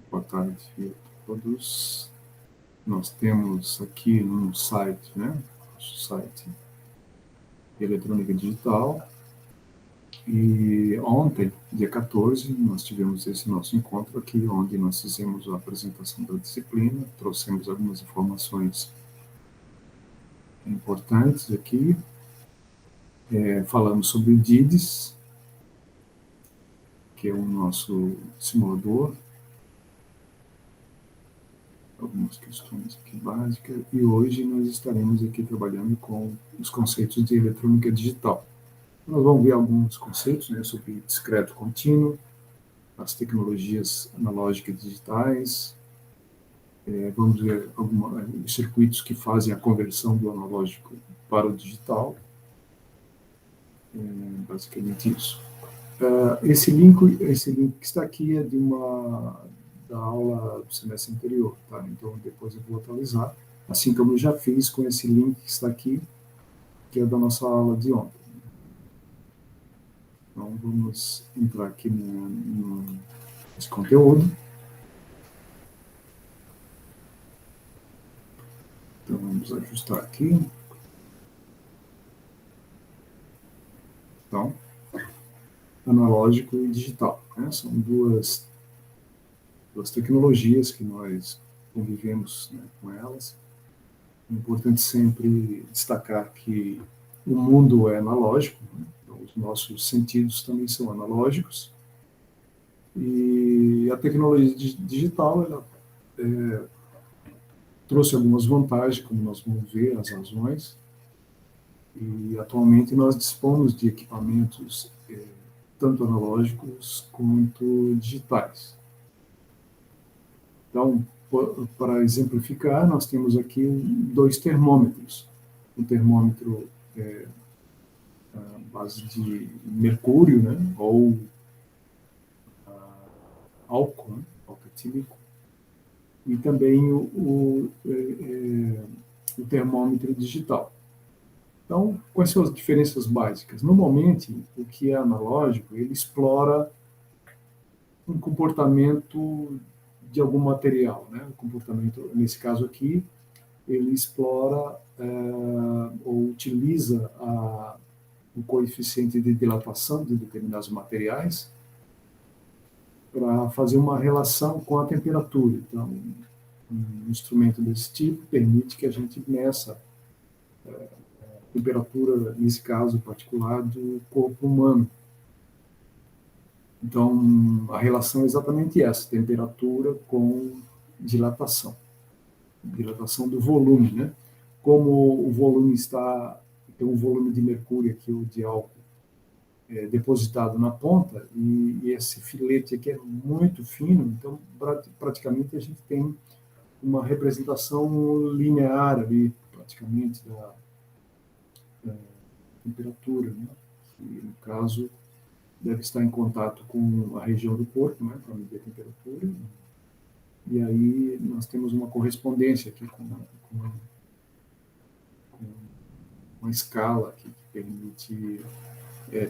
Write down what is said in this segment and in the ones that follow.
Boa tarde a todos. Nós temos aqui no site, né, nosso site de eletrônica digital, e ontem, dia 14, nós tivemos esse nosso encontro aqui, onde nós fizemos a apresentação da disciplina, trouxemos algumas informações importantes aqui, falamos sobre o DIDES, que é o nosso simulador, algumas questões aqui básicas, e hoje nós estaremos aqui trabalhando com os conceitos de eletrônica digital. Nós vamos ver alguns conceitos, né, sobre discreto contínuo, as tecnologias analógicas digitais, vamos ver alguns circuitos que fazem a conversão do analógico para o digital, basicamente isso. Esse link que está aqui é da aula do semestre anterior, tá? Então depois eu vou atualizar, assim como eu já fiz com esse link que está aqui, que é da nossa aula de ontem. Então vamos entrar aqui nesse conteúdo. Então vamos ajustar aqui. Então, analógico e digital, né? São duas tecnologias que nós convivemos, né, com elas. É importante sempre destacar que o mundo é analógico, né? Então, os nossos sentidos também são analógicos, e a tecnologia digital ela, trouxe algumas vantagens, como nós vamos ver, as razões, e atualmente nós dispomos de equipamentos tanto analógicos quanto digitais. Então, para exemplificar, nós temos aqui dois termômetros. Um termômetro à base de mercúrio, né, ou álcool, né, álcool etílico, e também o termômetro digital. Então, quais são as diferenças básicas? Normalmente, o que é analógico, ele explora um comportamento de algum material, né? O comportamento, nesse caso aqui, ele explora ou utiliza o coeficiente de dilatação de determinados materiais para fazer uma relação com a temperatura. Então, um instrumento desse tipo permite que a gente meça a temperatura, nesse caso particular, do corpo humano. Então, a relação é exatamente essa, temperatura com dilatação do volume, né? Como o volume tem um volume de mercúrio aqui, ou de álcool, depositado na ponta, e esse filete aqui é muito fino, então praticamente a gente tem uma representação linear ali, praticamente, da temperatura, né? Que, no caso, deve estar em contato com a região do corpo, né, para medir a temperatura, e aí nós temos uma correspondência aqui com uma escala aqui que permite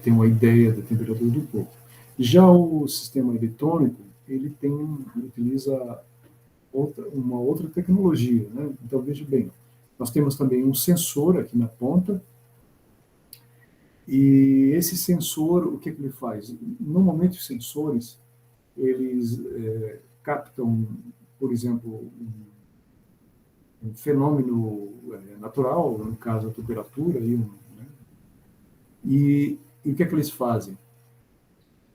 ter uma ideia da temperatura do corpo. Já o sistema eletrônico, ele utiliza uma outra tecnologia, né? Então, veja bem, nós temos também um sensor aqui na ponta, e esse sensor, o que ele faz? Normalmente os sensores, eles captam, por exemplo, um fenômeno natural, no caso a temperatura, né? E o que eles fazem?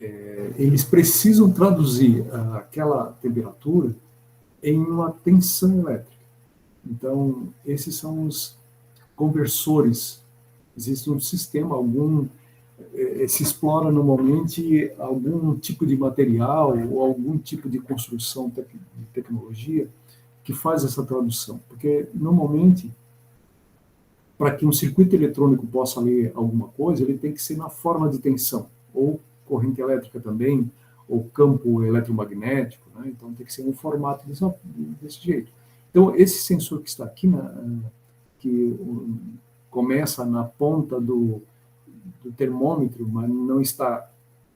Eles precisam traduzir aquela temperatura em uma tensão elétrica. Então, esses são os conversores. Existe um sistema, se explora normalmente algum tipo de material ou algum tipo de construção de tecnologia que faz essa tradução. Porque, normalmente, para que um circuito eletrônico possa ler alguma coisa, ele tem que ser na forma de tensão, ou corrente elétrica também, ou campo eletromagnético, né? Então tem que ser um formato desse jeito. Então, esse sensor que está aqui, que começa na ponta do termômetro, mas não está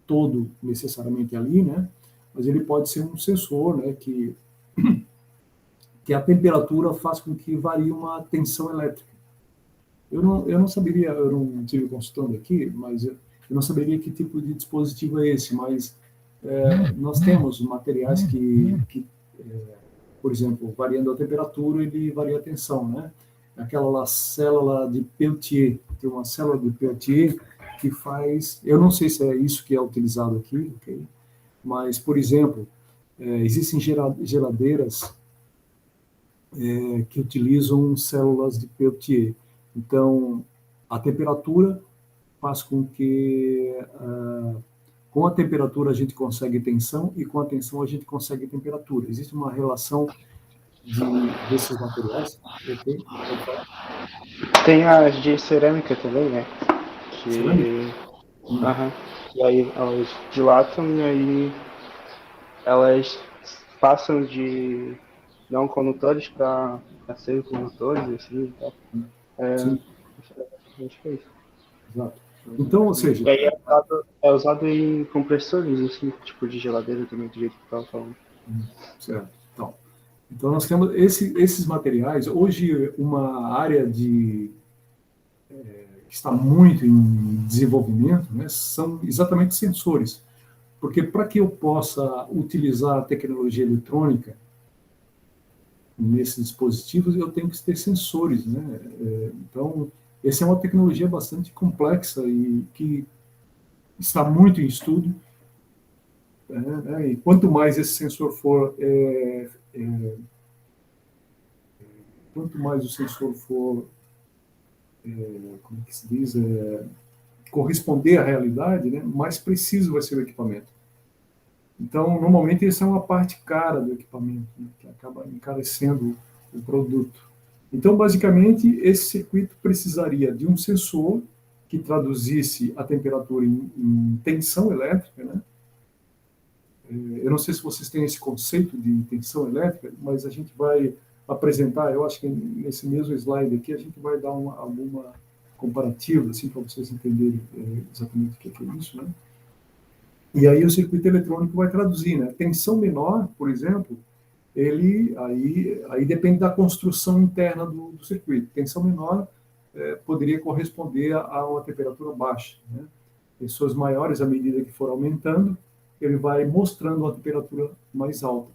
todo necessariamente ali, né? mas ele pode ser um sensor, né, que a temperatura faz com que varie uma tensão elétrica. Eu não saberia, eu não tive consultando aqui, mas eu não saberia que tipo de dispositivo é esse, mas nós temos materiais por exemplo, variando a temperatura, ele varia a tensão, né? Aquela lá, célula de Peltier, tem uma célula de Peltier que faz, eu não sei se é isso que é utilizado aqui, ok? Mas, por exemplo, existem geladeiras que utilizam células de Peltier. Então, a temperatura faz com que, com a temperatura a gente consegue tensão e com a tensão a gente consegue temperatura. Existe uma relação desses materiais, ok? Pode falar. Tem as de cerâmica também, né? Cerâmica? Que. Aham. E aí elas dilatam e aí elas passam de não condutores para ser condutores, assim, e tal. Sim, Acho que é isso. exato. Então, ou E seja, aí é usado em compressores, assim, tipo de geladeira também, do jeito que eu tava falando. certo. Então nós temos esses materiais. Hoje, uma área que está muito em desenvolvimento, né, são exatamente sensores. Porque para que eu possa utilizar a tecnologia eletrônica nesses dispositivos, eu tenho que ter sensores, né? Então, essa é uma tecnologia bastante complexa e que está muito em estudo, né? E quanto mais esse sensor for, quanto mais o sensor for, como é que se diz, corresponder à realidade, né? Mais preciso vai ser o equipamento. Então, normalmente, essa é uma parte cara do equipamento, né? Que acaba encarecendo o produto. Então, basicamente, esse circuito precisaria de um sensor que traduzisse a temperatura em tensão elétrica, né? Eu não sei se vocês têm esse conceito de tensão elétrica, mas a gente vai apresentar, eu acho que nesse mesmo slide aqui, a gente vai dar alguma comparativa, assim, para vocês entenderem exatamente o que é isso, né? E aí o circuito eletrônico vai traduzir, né? Tensão menor, por exemplo, aí depende da construção interna do circuito. Tensão menor poderia corresponder a uma temperatura baixa, né? Tensões maiores, à medida que for aumentando, ele vai mostrando uma temperatura mais alta.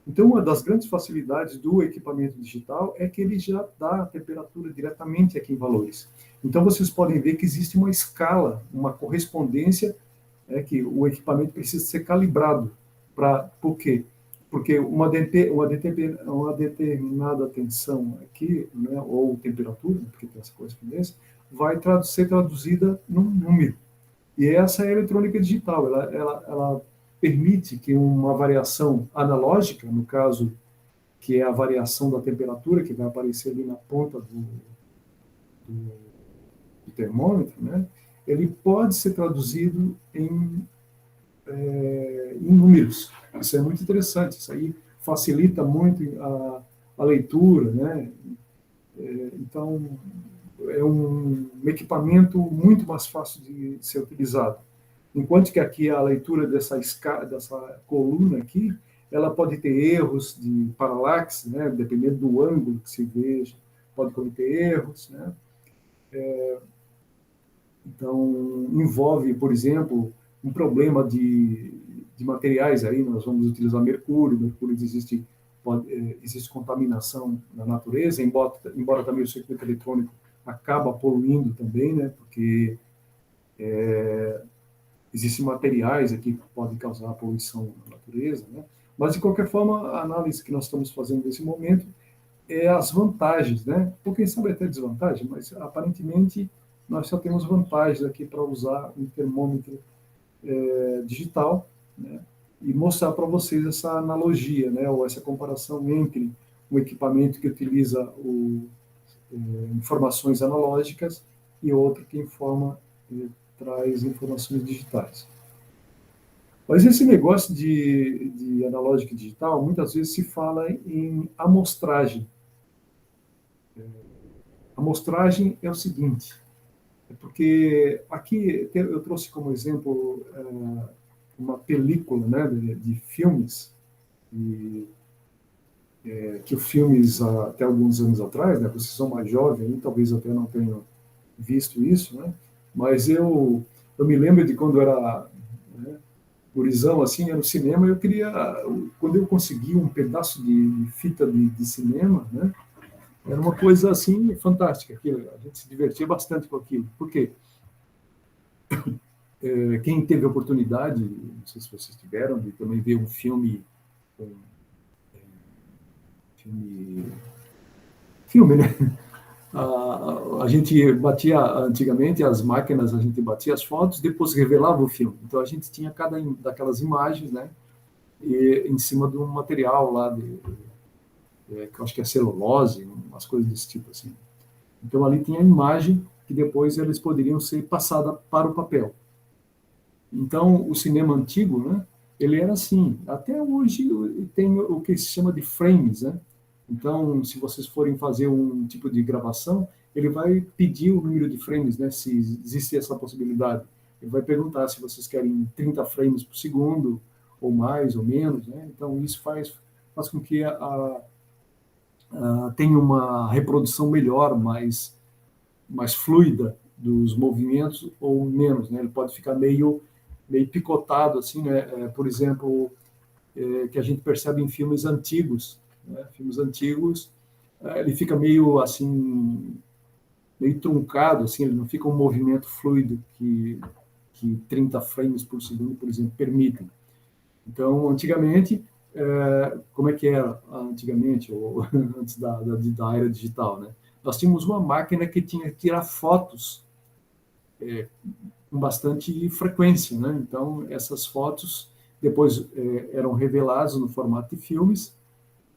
Então, uma das grandes facilidades do equipamento digital é que ele já dá a temperatura diretamente aqui em valores. Então, vocês podem ver que existe uma escala, uma correspondência, que o equipamento precisa ser calibrado. Por quê? Porque uma determinada tensão aqui, né, ou temperatura, porque tem essa correspondência, vai ser traduzida num número. E essa é a eletrônica digital. Ela permite que uma variação analógica, no caso, que é a variação da temperatura, que vai aparecer ali na ponta do termômetro, né, ele pode ser traduzido em números. Isso é muito interessante. Isso aí facilita muito a leitura, né? Então, é um equipamento muito mais fácil de ser utilizado. Enquanto que aqui a leitura dessa coluna aqui, ela pode ter erros de paralaxe, né? Dependendo do ângulo que se veja, pode cometer erros, né? Então, envolve, por exemplo, um problema de materiais. Aí nós vamos utilizar mercúrio existe contaminação na natureza, embora também o circuito eletrônico acaba poluindo também, né? Porque existem materiais aqui que podem causar poluição na natureza, né? Mas, de qualquer forma, a análise que nós estamos fazendo nesse momento é as vantagens, né? Por quem sabe até desvantagem, mas aparentemente nós só temos vantagens aqui para usar um termômetro digital, né? E mostrar para vocês essa analogia, né? Ou essa comparação entre um equipamento que utiliza informações analógicas e outro que traz informações digitais. Mas esse negócio de analógica e digital, muitas vezes se fala em amostragem. Amostragem é o seguinte, porque aqui eu trouxe como exemplo uma película, né, de filmes, e, que os filmes, até alguns anos atrás, né, vocês são mais jovens, talvez até não tenham visto isso, né, mas eu me lembro de quando eu era, né, gurizão, assim, era no cinema, eu queria, quando eu consegui um pedaço de fita de cinema, né, era uma coisa, assim, fantástica, aquilo, a gente se divertia bastante com aquilo. Por quê? Quem teve a oportunidade, não sei se vocês tiveram, de também ver um filme, um filme, filme, né? A gente batia, antigamente, as máquinas, a gente batia as fotos, depois revelava o filme. Então, a gente tinha cada daquelas imagens, né? E, em cima de um material lá, que eu acho que é celulose, umas coisas desse tipo, assim. Então, ali tinha a imagem que depois eles poderiam ser passada para o papel. Então, o cinema antigo, né, ele era assim. Até hoje tem o que se chama de frames, né? Então, se vocês forem fazer um tipo de gravação, ele vai pedir o número de frames, né, se existe essa possibilidade. Ele vai perguntar se vocês querem 30 frames por segundo, ou mais, ou menos, né? Então, isso faz com que tenha uma reprodução melhor, mais fluida dos movimentos ou menos, né? Ele pode ficar meio picotado, assim, né? Por exemplo, que a gente percebe em filmes antigos, né? Filmes antigos, ele fica meio assim, meio truncado, assim, ele não fica um movimento fluido que 30 frames por segundo, por exemplo, permitem. Então, antigamente, como é que era antigamente, ou antes da era digital, né? Nós tínhamos uma máquina que tinha que tirar fotos com bastante frequência, né? Então, essas fotos depois eram reveladas no formato de filmes,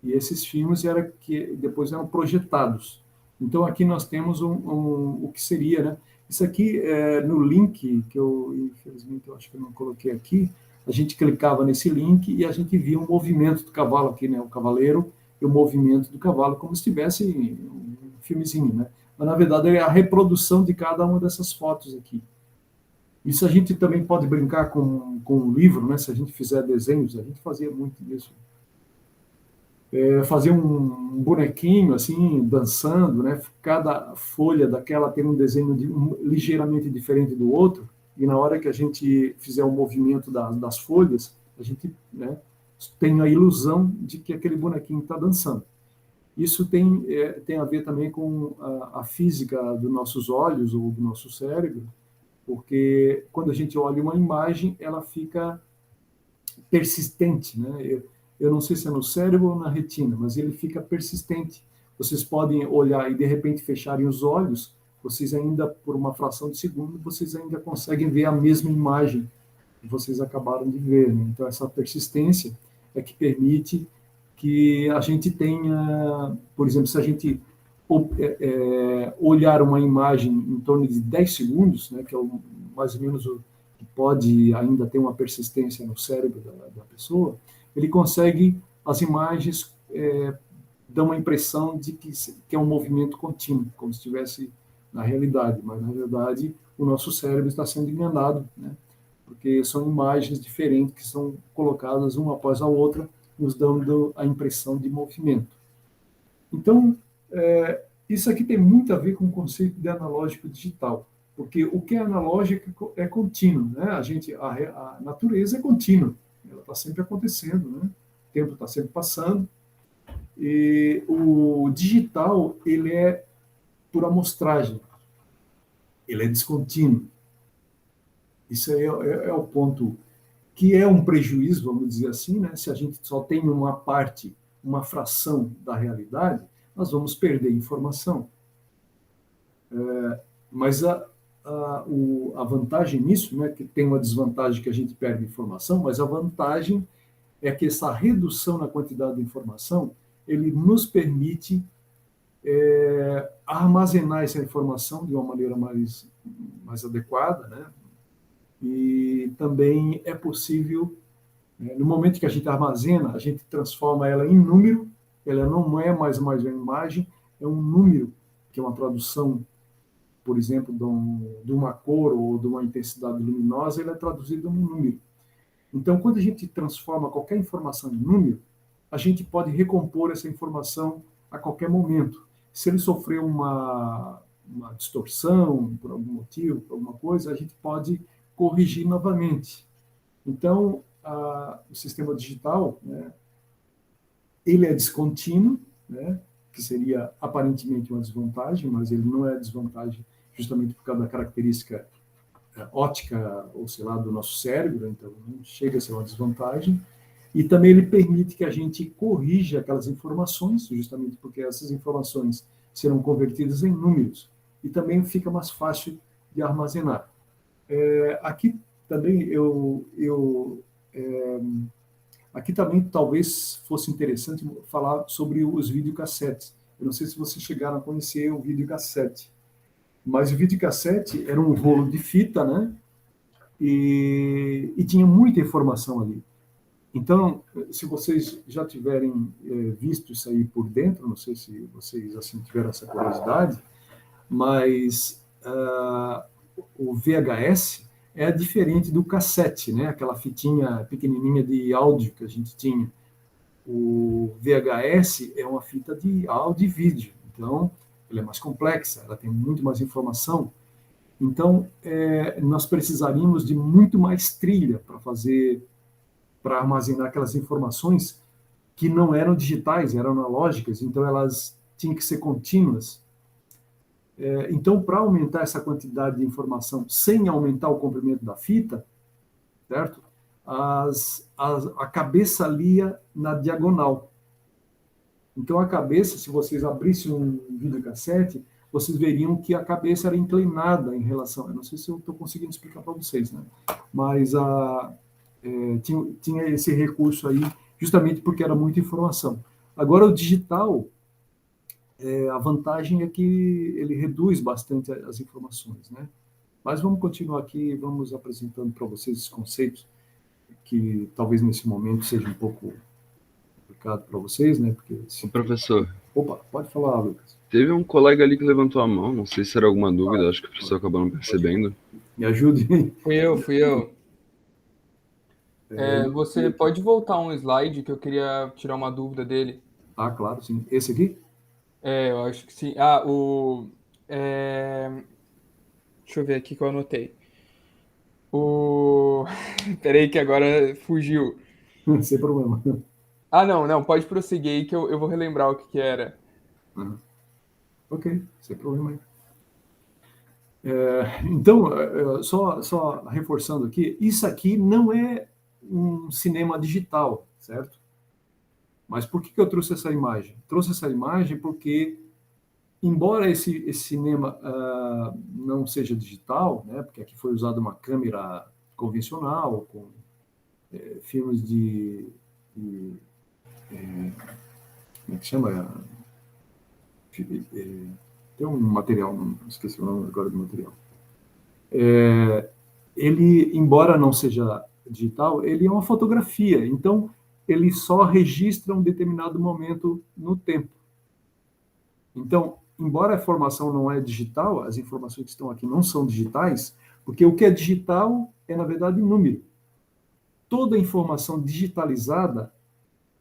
e esses filmes que depois eram projetados. Então, aqui nós temos o que seria, né? Isso aqui, no link, que infelizmente, eu acho que eu não coloquei aqui, a gente clicava nesse link e a gente via o movimento do cavalo aqui, né? O cavaleiro e o movimento do cavalo, como se tivesse um filmezinho, né? Mas, na verdade, é a reprodução de cada uma dessas fotos aqui. Isso a gente também pode brincar com o livro, né? Se a gente fizer desenhos, a gente fazia muito isso. Fazer um bonequinho, assim, dançando, né? Cada folha daquela tem um desenho ligeiramente diferente do outro, e na hora que a gente fizer o movimento das folhas, a gente, né, tem a ilusão de que aquele bonequinho está dançando. Isso tem a ver também com a física dos nossos olhos ou do nosso cérebro, porque quando a gente olha uma imagem, ela fica persistente, né? Eu não sei se é no cérebro ou na retina, mas ele fica persistente. Vocês podem olhar e de repente fecharem os olhos, vocês ainda, por uma fração de segundo, vocês ainda conseguem ver a mesma imagem que vocês acabaram de ver, né? Então, essa persistência é que permite que a gente tenha, por exemplo, se a gente olhar uma imagem em torno de 10 segundos, né, que é mais ou menos o que pode ainda ter uma persistência no cérebro da pessoa, ele consegue, as imagens dão uma impressão de que é um movimento contínuo, como se estivesse na realidade, mas na verdade o nosso cérebro está sendo enganado, né? Porque são imagens diferentes que são colocadas uma após a outra, nos dando a impressão de movimento. Então, isso aqui tem muito a ver com o conceito de analógico digital, porque o que é analógico é contínuo, né? A natureza é contínua, ela está sempre acontecendo, né? O tempo está sempre passando, e o digital, ele é por amostragem, ele é descontínuo. Isso aí é o ponto que é um prejuízo, vamos dizer assim, né? Se a gente só tem uma parte, uma fração da realidade, nós vamos perder informação. Mas a vantagem nisso, né, que tem uma desvantagem que a gente perde informação, mas a vantagem é que essa redução na quantidade de informação, ele nos permite armazenar essa informação de uma maneira mais adequada, né? E também é possível, no momento que a gente armazena, a gente transforma ela em número, ela não é mais uma imagem, é um número, que é uma tradução, por exemplo, de uma cor ou de uma intensidade luminosa, ele é traduzido num número. Então, quando a gente transforma qualquer informação em número, a gente pode recompor essa informação a qualquer momento. Se ele sofreu uma distorção por algum motivo, por alguma coisa, a gente pode corrigir novamente. Então, o sistema digital, né, ele é descontínuo, né, que seria aparentemente uma desvantagem, mas ele não é desvantagem justamente por causa da característica óptica, ou sei lá, do nosso cérebro, então não chega a ser uma desvantagem. E também ele permite que a gente corrija aquelas informações, justamente porque essas informações serão convertidas em números. E também fica mais fácil de armazenar. Aqui também aqui também talvez fosse interessante falar sobre os videocassetes. Eu não sei se vocês chegaram a conhecer o videocassete, mas o videocassete era um rolo de fita, né? E tinha muita informação ali. Então, se vocês já tiverem visto isso aí por dentro, não sei se vocês assim tiveram essa curiosidade, mas o VHS é diferente do cassete, né? Aquela fitinha pequenininha de áudio que a gente tinha. O VHS é uma fita de áudio e vídeo, então ela é mais complexa, ela tem muito mais informação. Então, nós precisaríamos de muito mais trilha para armazenar aquelas informações que não eram digitais, eram analógicas, então elas tinham que ser contínuas. Então, para aumentar essa quantidade de informação sem aumentar o comprimento da fita, certo? A cabeça lia na diagonal. Então, a cabeça, se vocês abrissem um videocassete, vocês veriam que a cabeça era inclinada em relação... Eu não sei se eu estou conseguindo explicar para vocês, né? Mas tinha esse recurso aí, justamente porque era muita informação. Agora, o digital, a vantagem é que ele reduz bastante as informações, né? Mas vamos continuar aqui, vamos apresentando para vocês os conceitos que talvez nesse momento seja um pouco complicado para vocês, né? Porque Ô, professor, Opa, pode falar, Lucas. teve um colega ali que levantou a mão, não sei se era alguma dúvida, acho que o professor acabou não percebendo. Me ajude. Fui eu. Você pode voltar um slide que eu queria tirar uma dúvida dele. Ah, claro, sim. Esse aqui? Eu acho que sim. Deixa eu ver aqui que eu anotei. Peraí que agora fugiu. Sem problema. Não, pode prosseguir aí que eu vou relembrar o que era. Uhum. Ok, sem problema aí. Então, só reforçando aqui, isso aqui não é um cinema digital, certo? Mas por que eu trouxe essa imagem? Trouxe essa imagem porque, embora esse cinema não seja digital, né, porque aqui foi usada uma câmera convencional, com filmes como é que chama? Tem um material, não esqueci o nome agora do material. Ele, embora não seja digital, ele é uma fotografia, então ele só registra um determinado momento no tempo. Então, embora a informação não é digital, as informações que estão aqui não são digitais, porque o que é digital é, na verdade, número. Toda informação digitalizada,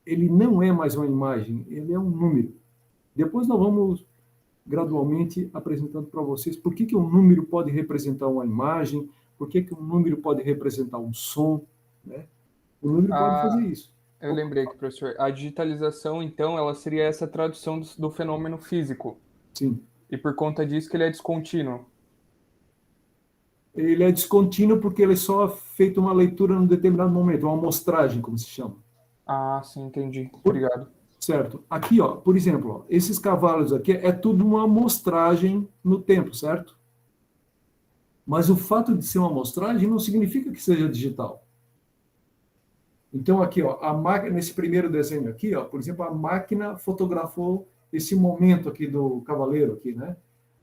ele não é mais uma imagem, ele é um número. Depois nós vamos gradualmente apresentando para vocês por que um número pode representar uma imagem, por que um número pode representar um som, né? O número pode fazer isso. Eu lembrei aqui, professor. A digitalização, então, ela seria essa tradução do fenômeno físico. Sim. E por conta disso que ele é descontínuo. Ele é descontínuo porque ele só é feito uma leitura num determinado momento, uma amostragem, como se chama. Ah, sim, entendi. Obrigado. Certo. Aqui, ó, por exemplo, ó, esses cavalos aqui é tudo uma amostragem no tempo, certo? Mas o fato de ser uma amostragem não significa que seja digital. Então, aqui, ó, a máquina, nesse primeiro desenho aqui, ó, por exemplo, a máquina fotografou esse momento aqui do cavaleiro, aqui, né?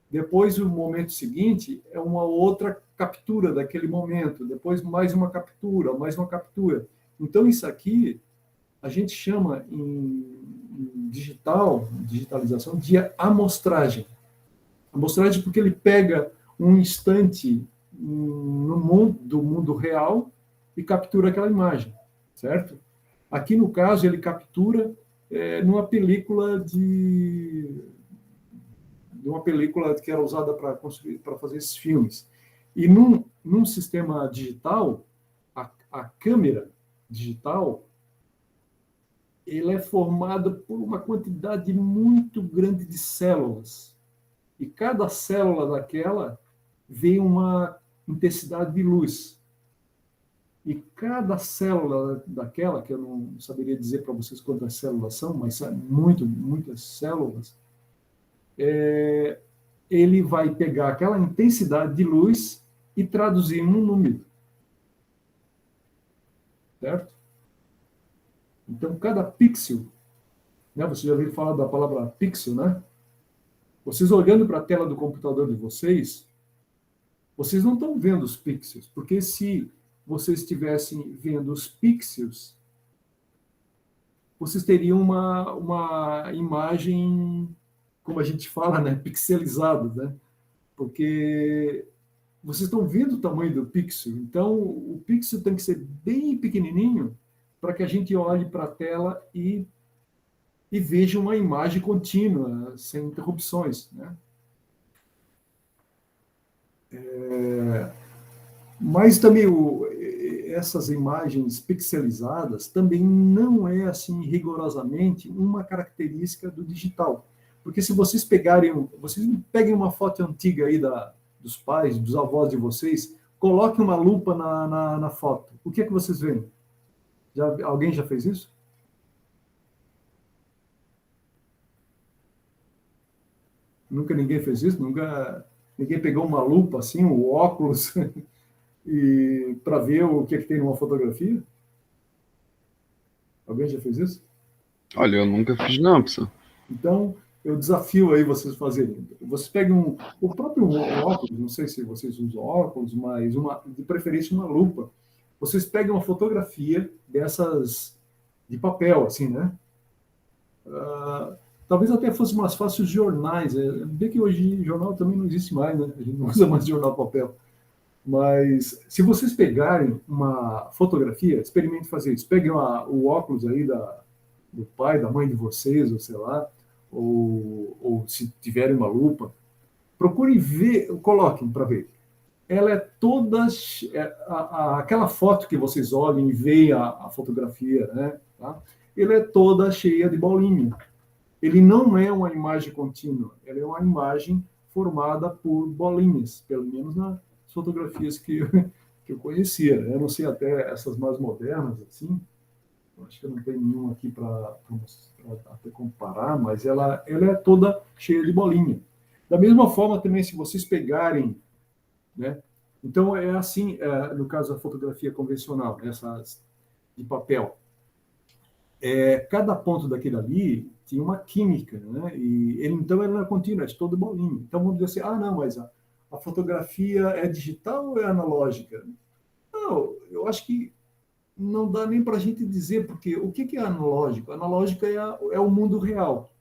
Depois, o momento seguinte é uma outra captura daquele momento. Depois, mais uma captura, mais uma captura. Então, isso aqui a gente chama em digitalização, de amostragem. Amostragem porque ele pega um instante do mundo real e captura aquela imagem, certo? Aqui, no caso, ele captura numa película de uma película que era usada para fazer esses filmes. E num sistema digital, a câmera digital, ela é formada por uma quantidade muito grande de células. E cada célula daquela vem uma intensidade de luz. E cada célula daquela, que eu não saberia dizer para vocês quantas células são, mas são muitas células, ele vai pegar aquela intensidade de luz e traduzir num número. Certo? Então, cada pixel, né, você já ouviu falar da palavra pixel, né? Vocês olhando para a tela do computador de vocês não estão vendo os pixels, porque se vocês estivessem vendo os pixels, vocês teriam uma imagem, como a gente fala, né, pixelizada, né? Porque vocês estão vendo o tamanho do pixel, então o pixel tem que ser bem pequenininho para que a gente olhe para a tela e veja uma imagem contínua, sem interrupções, né? Mas também essas imagens pixelizadas também não é assim rigorosamente uma característica do digital, porque se vocês peguem uma foto antiga aí dos pais, dos avós de vocês, coloquem uma lupa na foto, o que é que vocês veem? Alguém já fez isso? Nunca ninguém fez isso? Nunca ninguém pegou uma lupa assim, um óculos e para ver o que é que tem numa fotografia? Alguém já fez isso? Olha, eu nunca fiz não, pessoal. Então, eu desafio aí vocês fazerem. Vocês pegam o próprio óculos, não sei se vocês usam óculos, mas de preferência uma lupa. Vocês pegam uma fotografia dessas de papel, assim, né? Talvez até fosse mais fácil os jornais. Bem que hoje jornal também não existe mais, né? A gente não usa mais jornal papel. Mas se vocês pegarem uma fotografia, experimente fazer isso. Peguem o óculos aí do pai, da mãe de vocês, ou sei lá, ou se tiverem uma lupa, procurem ver, coloquem para ver. Ela é toda... aquela foto que vocês olhem e veem a fotografia, né? Tá? Ela é toda cheia de bolinha. Ele não é uma imagem contínua, ela é uma imagem formada por bolinhas, pelo menos nas fotografias que eu conhecia. Eu não sei até essas mais modernas, assim, acho que eu não tenho nenhuma aqui para até comparar, mas ela é toda cheia de bolinha. Da mesma forma também, se vocês pegarem, né? Então, é assim, no caso da fotografia convencional, essas de papel, cada ponto daquele ali tinha uma química, né? Então ele não é contínuo, é de todo bolinho. Então vamos dizer assim, não, mas a fotografia é digital ou é analógica? Não, eu acho que não dá nem para a gente dizer, porque o que é analógico? Analógico é o mundo real.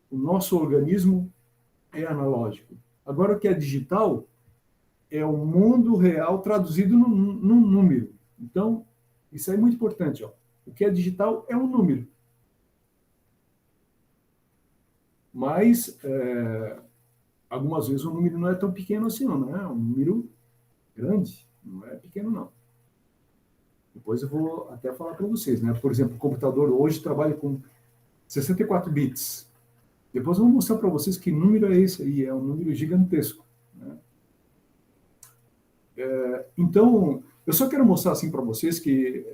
O nosso organismo é analógico. Agora, o que é digital é o mundo real traduzido num número. Então, isso é muito importante, ó. O que é digital é um número. Mas, algumas vezes, o número não é tão pequeno assim, não, né? É um número grande, não é pequeno, não. Depois eu vou até falar para vocês, né? Por exemplo, o computador hoje trabalha com 64 bits. Depois eu vou mostrar para vocês que número é esse aí, é um número gigantesco, né? Então, eu só quero mostrar assim para vocês que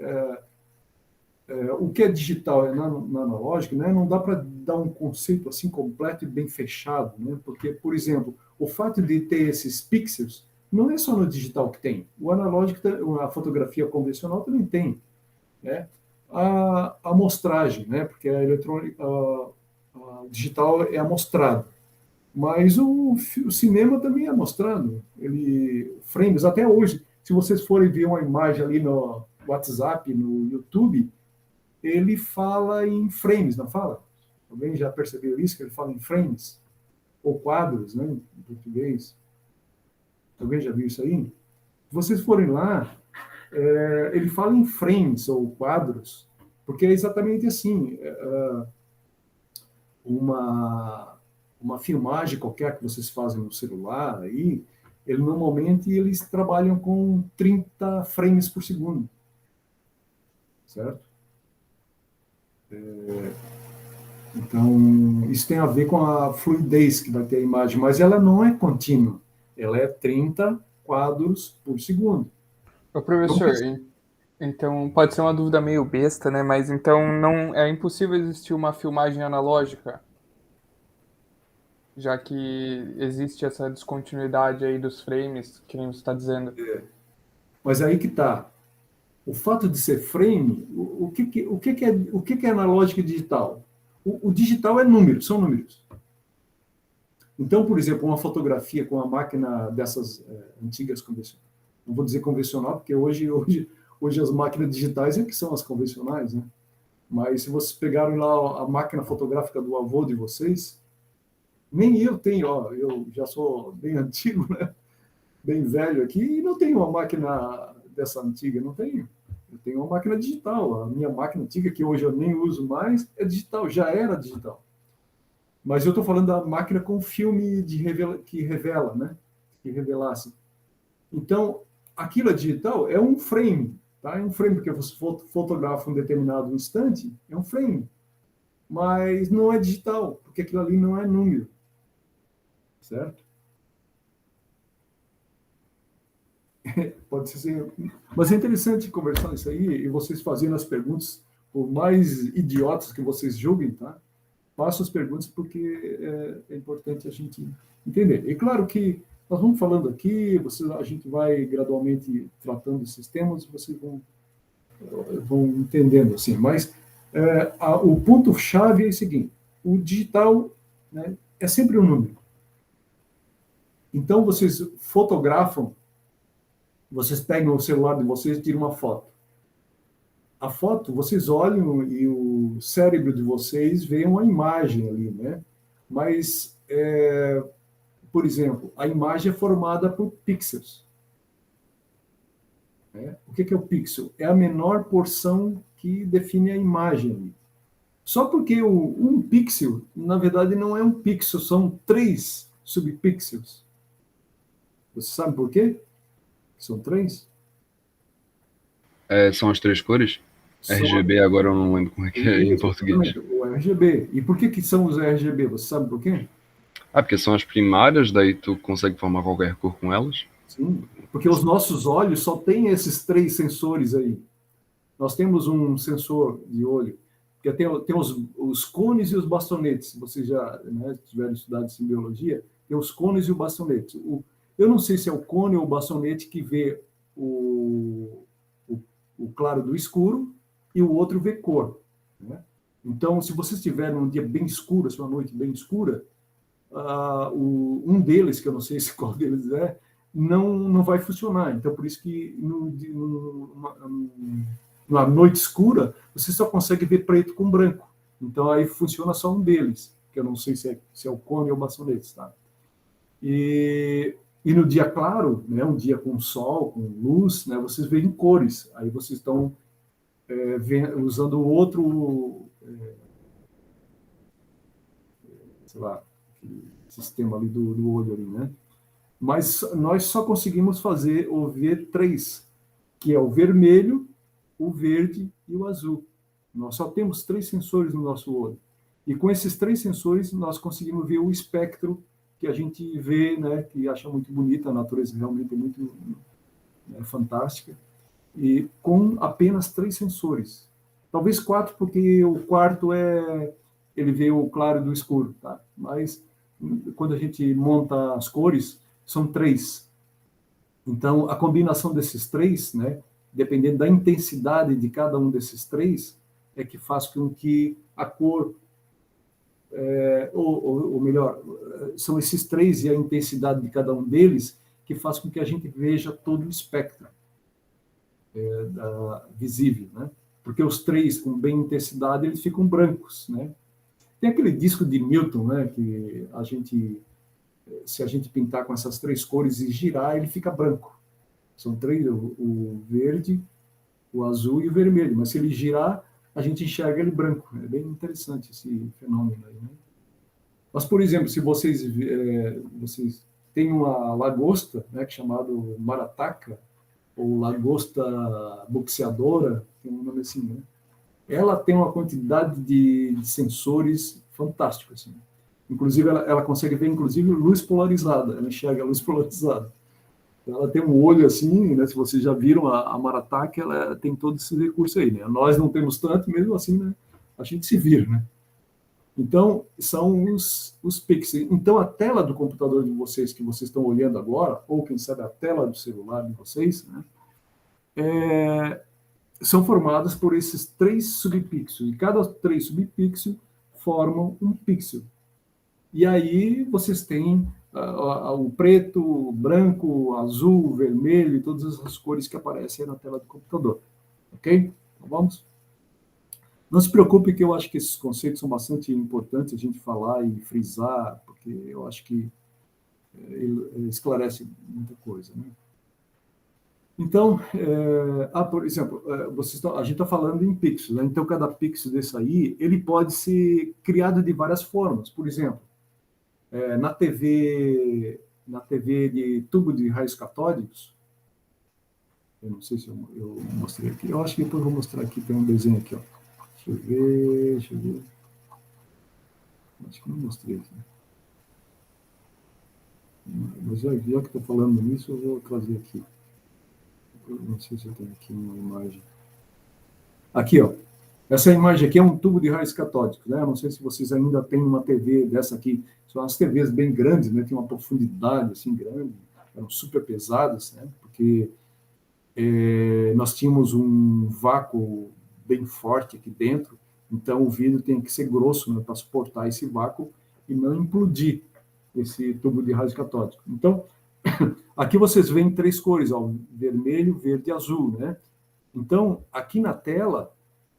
o que é digital na analógica, né, não dá para dar um conceito assim completo e bem fechado, né? Porque, por exemplo, o fato de ter esses pixels não é só no digital que tem. O analógico, a fotografia convencional também tem, né? A amostragem, né? Porque a eletrônica, a digital é amostrado. Mas o cinema também é mostrado. Frames, até hoje, se vocês forem ver uma imagem ali no WhatsApp, no YouTube, ele fala em frames, não fala? Alguém já percebeu isso, que ele fala em frames? Ou quadros, né, em português. Alguém já viu isso aí? Se vocês forem lá, ele fala em frames ou quadros, porque é exatamente assim. Uma filmagem qualquer que vocês fazem no celular, aí, normalmente eles trabalham com 30 frames por segundo, certo? Então, isso tem a ver com a fluidez que vai ter a imagem, mas ela não é contínua, ela é 30 quadros por segundo. Ô, professor, então pode ser uma dúvida meio besta, né? Mas então não é impossível existir uma filmagem analógica, já que existe essa descontinuidade aí dos frames, que nem você está dizendo. Mas aí que está. O fato de ser frame, o que é analógico e digital? O digital é número, são números. Então, por exemplo, uma fotografia com uma máquina dessas antigas convencionais, não vou dizer convencional, porque hoje as máquinas digitais é que são as convencionais, né? Mas se vocês pegarem lá a máquina fotográfica do avô de vocês, nem eu tenho, eu já sou bem antigo, né? Bem velho aqui, e não tenho uma máquina dessa antiga, não tenho. Eu tenho uma máquina digital. A minha máquina antiga, que hoje eu nem uso mais, é digital, já era digital. Mas eu estou falando da máquina com filme que revela, né? Que revelasse. Então, aquilo é digital, é um frame, tá? É um frame, porque você fotografa um determinado instante, é um frame. Mas não é digital, porque aquilo ali não é número. Certo? Pode ser. Mas é interessante conversar isso aí e vocês fazendo as perguntas, por mais idiotas que vocês julguem, tá? Façam as perguntas porque é importante a gente entender. E claro que nós vamos falando aqui, a gente vai gradualmente tratando esses temas, vocês vão entendendo assim. Mas o ponto-chave é o seguinte: o digital, né, é sempre um número. Então vocês fotografam, vocês pegam o celular de vocês e tiram uma foto. A foto, vocês olham e o cérebro de vocês vê uma imagem ali, né? Mas, por exemplo, a imagem é formada por pixels. Né? O que é o pixel? É a menor porção que define a imagem ali. Só porque um pixel, na verdade, não é um pixel, são 3 subpixels. Você sabe por quê? São 3? São as 3 cores? RGB, agora eu não lembro como é que é em português. O RGB. E por que são os RGB? Você sabe por quê? Porque são as primárias, daí tu consegue formar qualquer cor com elas? Sim, porque os nossos olhos só têm esses 3 sensores aí. Nós temos um sensor de olho, que tem os cones e os bastonetes. Vocês já, né, tiveram estudado isso em biologia, tem os cones e o bastonete. Eu não sei se é o cone ou o bastonete que vê o claro do escuro e o outro vê cor. Né? Então, se vocês tiverem um dia bem escuro, uma noite bem escura, um deles, que eu não sei se qual deles é, não vai funcionar. Então, por isso que numa noite escura, você só consegue ver preto com branco. Então, aí funciona só um deles, que eu não sei se é o cone ou o bastonete. Tá? E no dia claro, né, um dia com sol, com luz, né, vocês veem cores. Aí vocês estão usando outro, sei lá, sistema ali do olho ali, né? Mas nós só conseguimos ver 3, que é o vermelho, o verde e o azul. Nós só temos 3 sensores no nosso olho. E com esses 3 sensores, nós conseguimos ver o espectro que a gente vê, né, que acha muito bonita, a natureza realmente é muito fantástica, e com apenas 3 sensores. Talvez 4, porque o quarto ele vê o claro do escuro, tá? Mas quando a gente monta as cores, são 3. Então, a combinação desses 3, né, dependendo da intensidade de cada um desses 3, é que faz com que a cor, ou melhor, são esses 3 e a intensidade de cada um deles que faz com que a gente veja todo o espectro visível, né? Porque os 3 com bem intensidade, eles ficam brancos, né? Tem aquele disco de Newton, né, que se a gente pintar com essas 3 cores e girar, ele fica branco. São três, o verde, o azul e o vermelho. Mas se ele girar, a gente enxerga ele branco. É bem interessante esse fenômeno aí, né? Mas, por exemplo, se vocês têm uma lagosta, né, que é chamado marataca, ou lagosta boxeadora, tem um nome assim, né? Ela tem uma quantidade de sensores fantástico, assim. Inclusive, ela consegue ver, inclusive, luz polarizada. Ela enxerga a luz polarizada. Ela tem um olho assim, né? Se vocês já viram a marataca, ela tem todo esse recurso aí, né? Nós não temos tanto, mesmo assim, né? A gente se vira, né? Então, são os pixels. Então, a tela do computador de vocês, que vocês estão olhando agora, ou quem sabe a tela do celular de vocês, né? São formadas por esses 3 subpixels. E cada 3 subpixels formam um pixel. E aí vocês têm o preto, o branco, o azul, o vermelho e todas as cores que aparecem na tela do computador. Ok? Então vamos? Não se preocupe que eu acho que esses conceitos são bastante importantes a gente falar e frisar, porque eu acho que ele esclarece muita coisa, né? Então, por exemplo, a gente está falando em pixels, né? Então cada pixel desse aí, ele pode ser criado de várias formas. Por exemplo, na TV de tubo de raios catódicos, eu não sei se eu mostrei aqui, eu acho que depois eu vou mostrar aqui, tem um desenho aqui, ó. Deixa eu ver. Acho que não mostrei aqui. Mas já que estou falando nisso, eu vou trazer aqui. Eu não sei se eu tenho aqui uma imagem. Aqui, ó. Essa imagem aqui é um tubo de raios catódicos, né? Não sei se vocês ainda têm uma TV dessa aqui. São as TVs bem grandes, né? Tem uma profundidade assim grande, eram super pesadas, né? Porque nós tínhamos um vácuo bem forte aqui dentro, então o vidro tem que ser grosso, né, para suportar esse vácuo e não implodir esse tubo de raios catódicos. Então, aqui vocês veem 3 cores, ó, vermelho, verde e azul, né? Então, aqui na tela,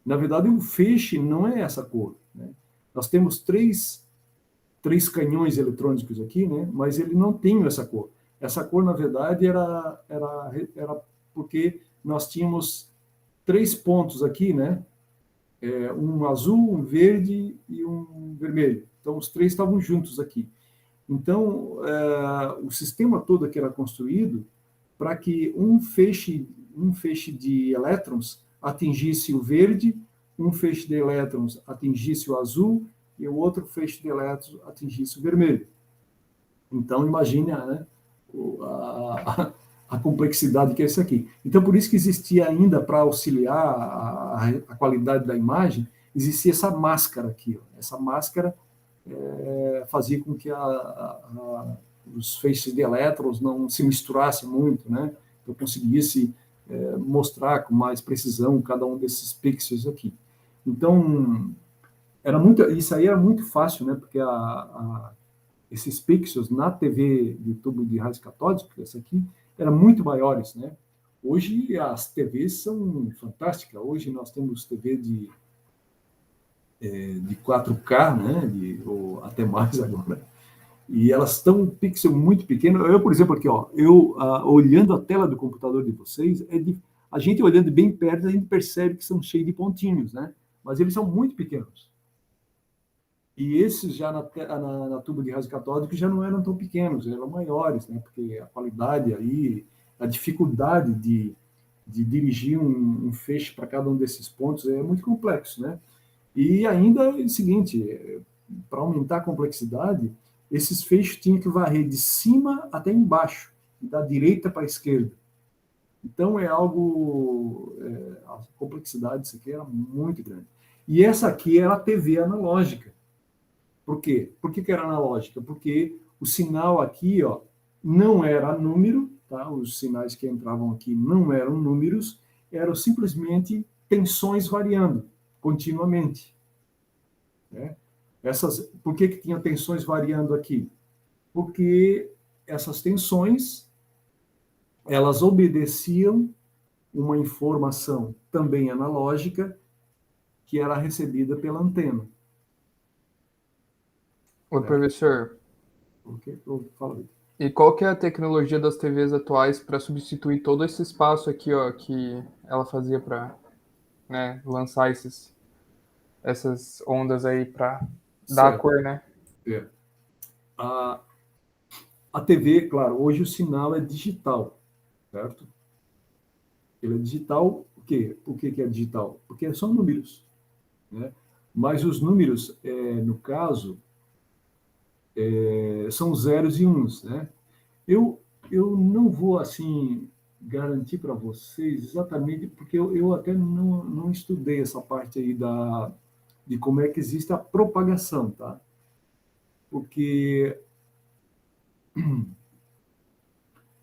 na verdade, o feixe não é essa cor, né? Nós temos três canhões eletrônicos aqui, né? Mas ele não tem essa cor. Essa cor, na verdade, era porque nós tínhamos 3 pontos aqui, né? Um azul, um verde e um vermelho. Então, os 3 estavam juntos aqui. Então, o sistema todo que era construído para que um feixe de elétrons atingisse o verde, um feixe de elétrons atingisse o azul e o outro feixe de elétrons atingisse o vermelho. Então, imagine, né, a complexidade que é isso aqui. Então, por isso que existia ainda, para auxiliar a qualidade da imagem, existia essa máscara aqui. Ó. Essa máscara fazia com que os feixes de elétrons não se misturassem muito, né? Então, conseguisse mostrar com mais precisão cada um desses pixels aqui. Então, isso aí era muito fácil, né? Porque esses pixels na TV de tubo de raios catódicos, essa aqui, eram muito maiores, né? Hoje as TVs são fantásticas. Hoje nós temos TV de 4K, né? Ou até mais agora. E elas estão um pixel muito pequeno. Eu, por exemplo, aqui, ó, olhando a tela do computador de vocês, a gente olhando bem perto, a gente percebe que são cheios de pontinhos, né? Mas eles são muito pequenos. E esses já na tubo de raios catódicos já não eram tão pequenos, eram maiores, né? Porque a qualidade aí, a dificuldade de dirigir um feixe para cada um desses pontos é muito complexo, né? E ainda é o seguinte, para aumentar a complexidade, esses feixes tinham que varrer de cima até embaixo, da direita para a esquerda. Então é algo, a complexidade disso aqui era muito grande. E essa aqui era a TV analógica. Por quê? Por que era analógica? Porque o sinal aqui, ó, não era número, tá? Os sinais que entravam aqui não eram números, eram simplesmente tensões variando continuamente. Né? Por que tinha tensões variando aqui? Porque essas tensões, elas obedeciam uma informação também analógica que era recebida pela antena. Ô, professor, Fala aí. E qual que é a tecnologia das TVs atuais para substituir todo esse espaço aqui, ó, que ela fazia para, né, lançar essas ondas aí para dar a Certo. cor, né? É. A TV, claro, hoje o sinal é digital, certo? Ele é digital, o quê? Por que é digital? Porque são números, né? Mas os números, no caso, são zeros e uns, né? Eu, eu não vou, assim, garantir para vocês exatamente, porque eu até não estudei essa parte aí de como é que existe a propagação, tá? Porque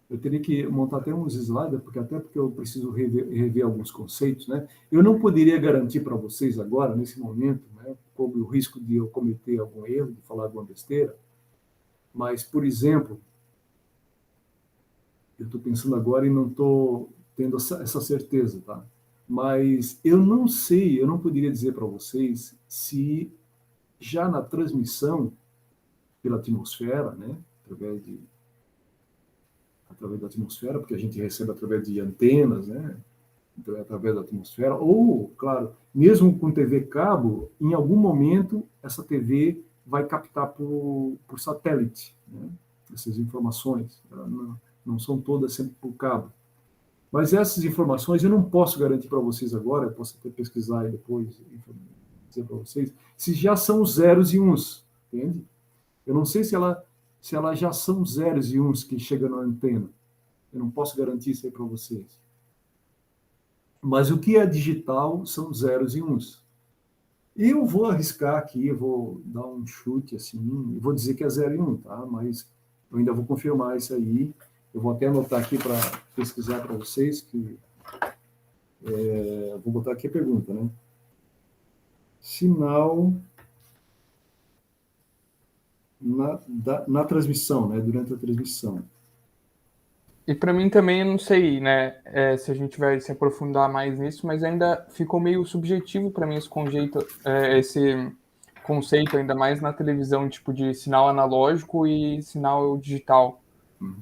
eu teria que montar até uns slides, porque eu preciso rever alguns conceitos, né? Eu não poderia garantir para vocês agora, nesse momento, né, sob o risco de eu cometer algum erro, de falar alguma besteira, mas, por exemplo, eu estou pensando agora e não estou tendo essa certeza, tá? Mas eu não sei, eu não poderia dizer para vocês se já na transmissão pela atmosfera, né, através da atmosfera, porque a gente recebe através de antenas, né, então, através da atmosfera, ou, claro, mesmo com TV cabo, em algum momento essa TV vai captar por satélite, né, essas informações. Não são todas sempre por cabo. Mas essas informações eu não posso garantir para vocês agora, eu posso até pesquisar e depois dizer para vocês, se já são zeros e uns, entende? Eu não sei se ela já são zeros e uns que chegam na antena. Eu não posso garantir isso aí para vocês. Mas o que é digital são zeros e uns. Eu vou arriscar aqui, eu vou dar um chute assim, vou dizer que é 0 e 1, tá? Mas eu ainda vou confirmar isso aí. Eu vou até anotar aqui para pesquisar para vocês, que vou botar aqui a pergunta, né? Sinal na transmissão, né? Durante a transmissão. E para mim também, eu não sei, né, se a gente vai se aprofundar mais nisso, mas ainda ficou meio subjetivo para mim esse conceito, ainda mais na televisão, tipo de sinal analógico e sinal digital.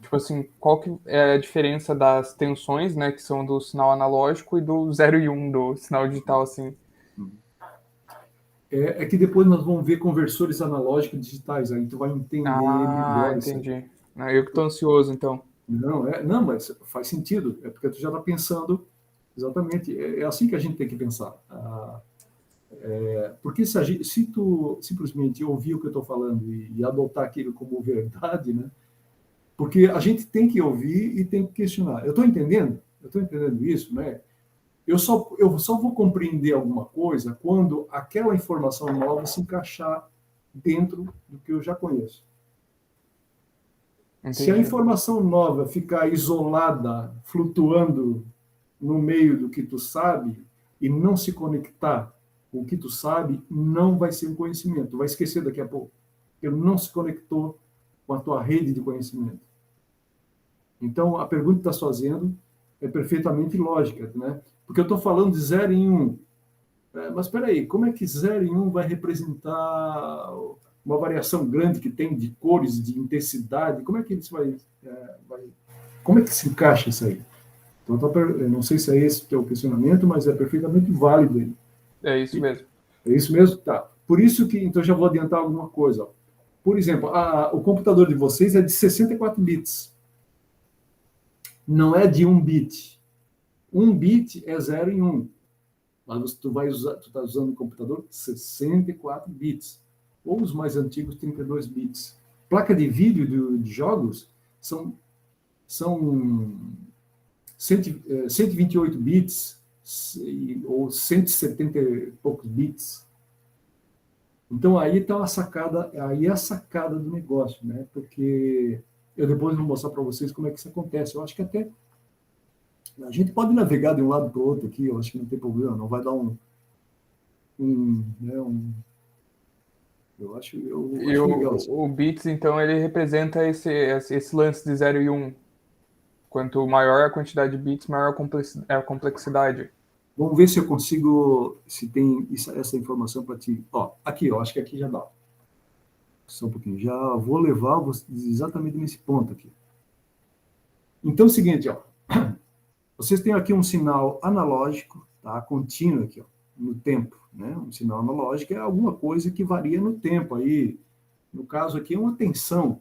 Tipo assim, qual que é a diferença das tensões, né, que são do sinal analógico e do 0 e 1 do sinal digital, assim? É que depois nós vamos ver conversores analógicos e digitais, aí tu vai entender Ah, melhor isso aí. entendi. Eu que tô ansioso, então. Não, mas faz sentido, é porque tu já está pensando exatamente, é assim que a gente tem que pensar. Porque se tu simplesmente ouvir o que eu estou falando e adotar aquilo como verdade, né? Porque a gente tem que ouvir e tem que questionar. Eu estou entendendo? Eu estou entendendo isso, né? Eu só vou compreender alguma coisa quando aquela informação nova se encaixar dentro do que eu já conheço. Entendi. Se a informação nova ficar isolada, flutuando no meio do que tu sabe e não se conectar com o que tu sabe, não vai ser um conhecimento. Tu vai esquecer daqui a pouco. Ele não se conectou com a tua rede de conhecimento. Então, a pergunta que tu estás fazendo é perfeitamente lógica, né? Porque eu estou falando de 0 em 1. Mas espera aí, como é que 0 em 1 vai representar uma variação grande que tem de cores, de intensidade? Como é que isso como é que se encaixa isso aí? Então, eu não sei se é esse o teu questionamento, mas é perfeitamente válido aí. É isso mesmo. É isso mesmo? Tá. Por isso que, então, já vou adiantar alguma coisa. Ó. Por exemplo, o computador de vocês é de 64 bits. Não é de 1 bit. 1 bit é 0 em 1. Mas tu está usando um computador 64 bits. Ou os mais antigos, 32 bits. Placa de vídeo de jogos são 128 bits ou 170 e poucos bits. Então aí está a sacada do negócio, né? Porque eu depois vou mostrar para vocês como é que isso acontece. Eu acho que até a gente pode navegar de um lado para o outro aqui, eu acho que não tem problema, não vai dar eu acho legal. O bits, então, ele representa esse lance de 0 e 1. Quanto maior a quantidade de bits, maior a complexidade. Vamos ver se eu consigo, se tem essa informação para ti. Ó, aqui, ó, acho que aqui já dá. Só um pouquinho. Já vou levar exatamente nesse ponto aqui. Então, é o seguinte, ó. Vocês têm aqui um sinal analógico, tá? Contínuo aqui, ó, no tempo, né? Um sinal analógico é alguma coisa que varia no tempo. Aí, no caso aqui, é uma tensão.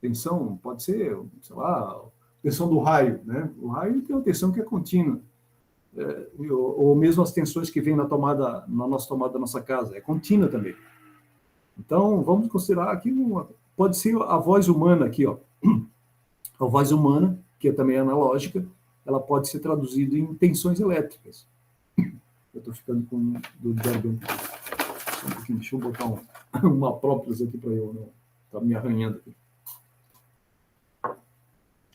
Tensão pode ser, sei lá, tensão do raio, né? O raio tem uma tensão que é contínua. Ou mesmo as tensões que vêm na nossa tomada da nossa casa, é contínua também. Então, vamos considerar aqui, pode ser a voz humana aqui, ó. A voz humana, que é também analógica, ela pode ser traduzida em tensões elétricas. Eu estou ficando com dor de garganta. Só um pouquinho, deixa eu botar uma própolis aqui para eu, né? Está me arranhando aqui.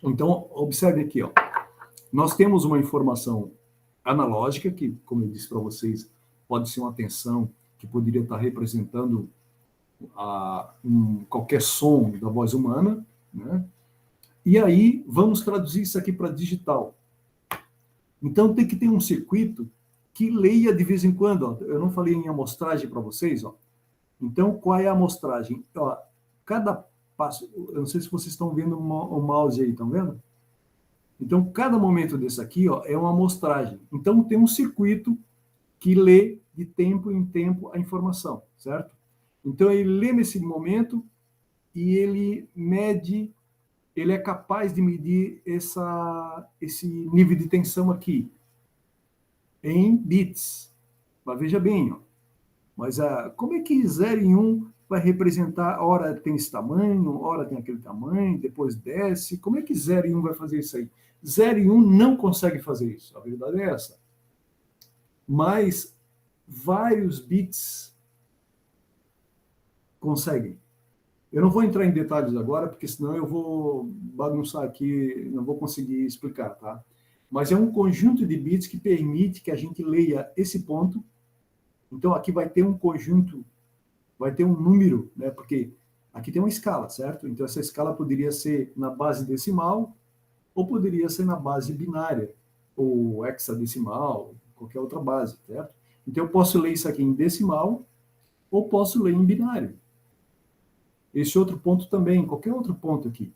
Então, observe aqui, ó. Nós temos uma informação analógica, que, como eu disse para vocês, pode ser uma tensão que poderia estar representando qualquer som da voz humana, né? E aí, vamos traduzir isso aqui para digital. Então, tem que ter um circuito que leia de vez em quando. Ó. Eu não falei em amostragem para vocês. Ó. Então, qual é a amostragem? Ó, cada passo... Eu não sei se vocês estão vendo o mouse aí, estão vendo? Então, cada momento desse aqui, ó, é uma amostragem. Então, tem um circuito que lê de tempo em tempo a informação, certo? Então, ele lê nesse momento e ele mede, ele é capaz de medir esse nível de tensão aqui em bits. Mas veja bem, ó, mas como é que 0 e 1 vai representar, hora tem esse tamanho, hora tem aquele tamanho, depois desce, como é que 0 e 1 vai fazer isso aí? 0 e 1 não consegue fazer isso, a verdade é essa. Mas vários bits conseguem. Eu não vou entrar em detalhes agora, porque senão eu vou bagunçar aqui, não vou conseguir explicar, tá? Mas é um conjunto de bits que permite que a gente leia esse ponto. Então, aqui vai ter um conjunto, vai ter um número, né? Porque aqui tem uma escala, certo? Então, essa escala poderia ser na base decimal, ou poderia ser na base binária, ou hexadecimal, qualquer outra base, certo? Então, eu posso ler isso aqui em decimal, ou posso ler em binário. Esse outro ponto também, qualquer outro ponto aqui.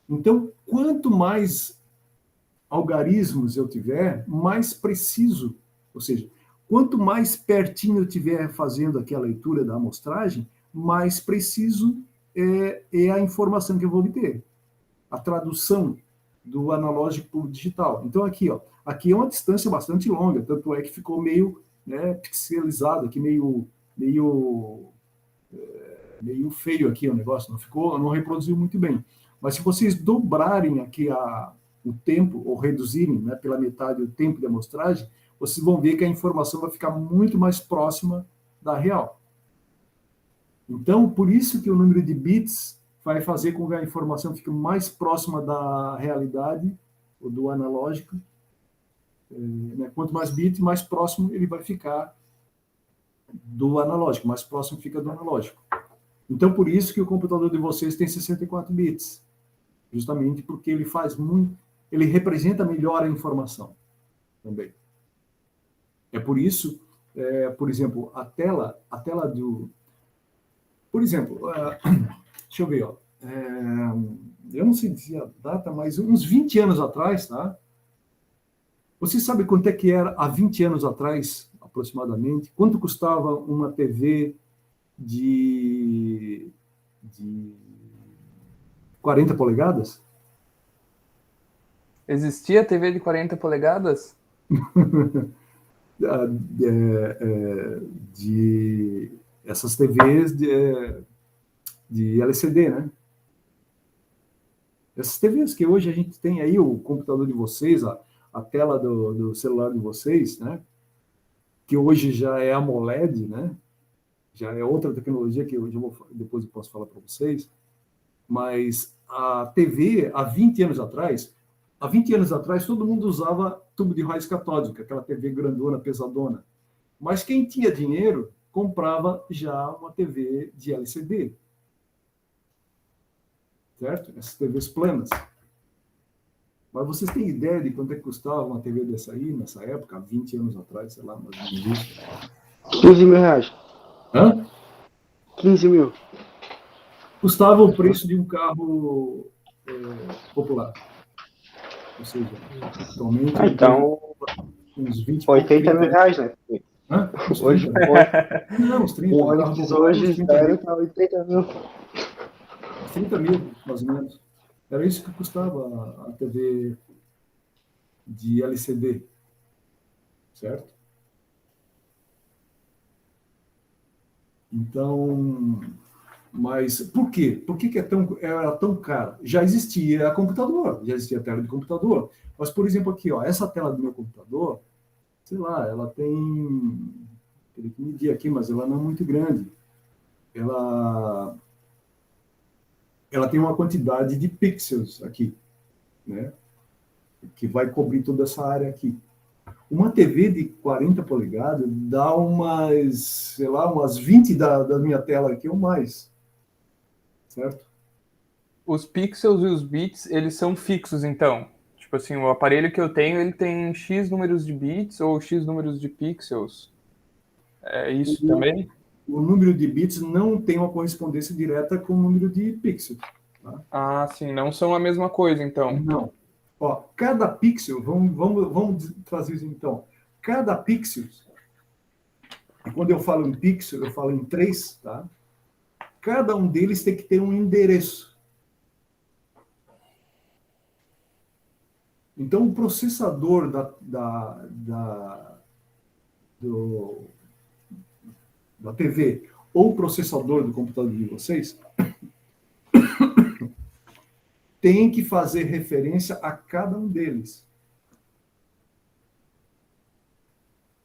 Então, quanto mais algarismos eu tiver, mais preciso, ou seja, quanto mais pertinho eu tiver fazendo aqui a leitura da amostragem, mais preciso é a informação que eu vou obter. A tradução do analógico para o digital. Então, aqui, ó, aqui é uma distância bastante longa, tanto é que ficou meio, né, pixelizado, aqui meio feio aqui o negócio, não reproduziu muito bem. Mas se vocês dobrarem aqui o tempo, ou reduzirem, né, pela metade o tempo de amostragem, vocês vão ver que a informação vai ficar muito mais próxima da real. Então, por isso que o número de bits vai fazer com que a informação fique mais próxima da realidade, ou do analógico. Né? Quanto mais bits, mais próximo ele vai ficar do analógico, mais próximo fica do analógico. Então, por isso que o computador de vocês tem 64 bits. Justamente porque ele ele representa melhor a informação também. É por isso, por exemplo, a tela do... Por exemplo, deixa eu ver, ó, eu não sei dizer a data, mas uns 20 anos atrás, tá? Você sabe quanto é que era há 20 anos atrás, aproximadamente? Quanto custava uma TV de 40 polegadas? Existia TV de 40 polegadas? Essas TVs de LCD, né? Essas TVs que hoje a gente tem aí, o computador de vocês, a tela do celular de vocês, né? Que hoje já é AMOLED, né? Já é outra tecnologia que depois eu posso falar para vocês. Mas a TV, há 20 anos atrás, todo mundo usava tubo de raios catódicos, aquela TV grandona, pesadona. Mas quem tinha dinheiro comprava já uma TV de LCD. Certo? Essas TVs planas. Mas vocês têm ideia de quanto é que custava uma TV dessa aí, nessa época, há 20 anos atrás, sei lá, mais ou menos isso? 15 mil reais. Hã? 15 mil. Custava o preço de um carro popular. Ou seja, atualmente Então, uns 20 e pouco, 80 30 mil reais, né? Hã? Uns Hoje, 30, né? Não, uns 30. um O carro Onix popular, uns hoje 30 zero mil. tá 80 mil. Uns 30 mil, mais ou menos. Era isso que custava a TV de LCD, certo? Então, mas por quê? Por que era tão cara? Já existia computador, já existia tela de computador. Mas, por exemplo, aqui, ó, essa tela do meu computador, sei lá, ela tem. Teria que medir aqui, mas ela não é muito grande. Ela, ela tem uma quantidade de pixels aqui, né? Que vai cobrir toda essa área aqui. Uma TV de 40 polegadas dá umas, sei lá, umas 20 da minha tela aqui ou mais, certo? Os pixels e os bits, eles são fixos, então. Tipo assim, o aparelho que eu tenho, ele tem X números de bits ou X números de pixels. É isso O, também? o número de bits não tem uma correspondência direta com o número de pixels. Tá? Ah, sim, não são a mesma coisa, então. Não. Ó, cada pixel, vamos trazer isso então. Cada pixel, e quando eu falo em pixel, eu falo em três, tá? Cada um deles tem que ter um endereço. Então, o processador do, da TV ou o processador do computador de vocês tem que fazer referência a cada um deles.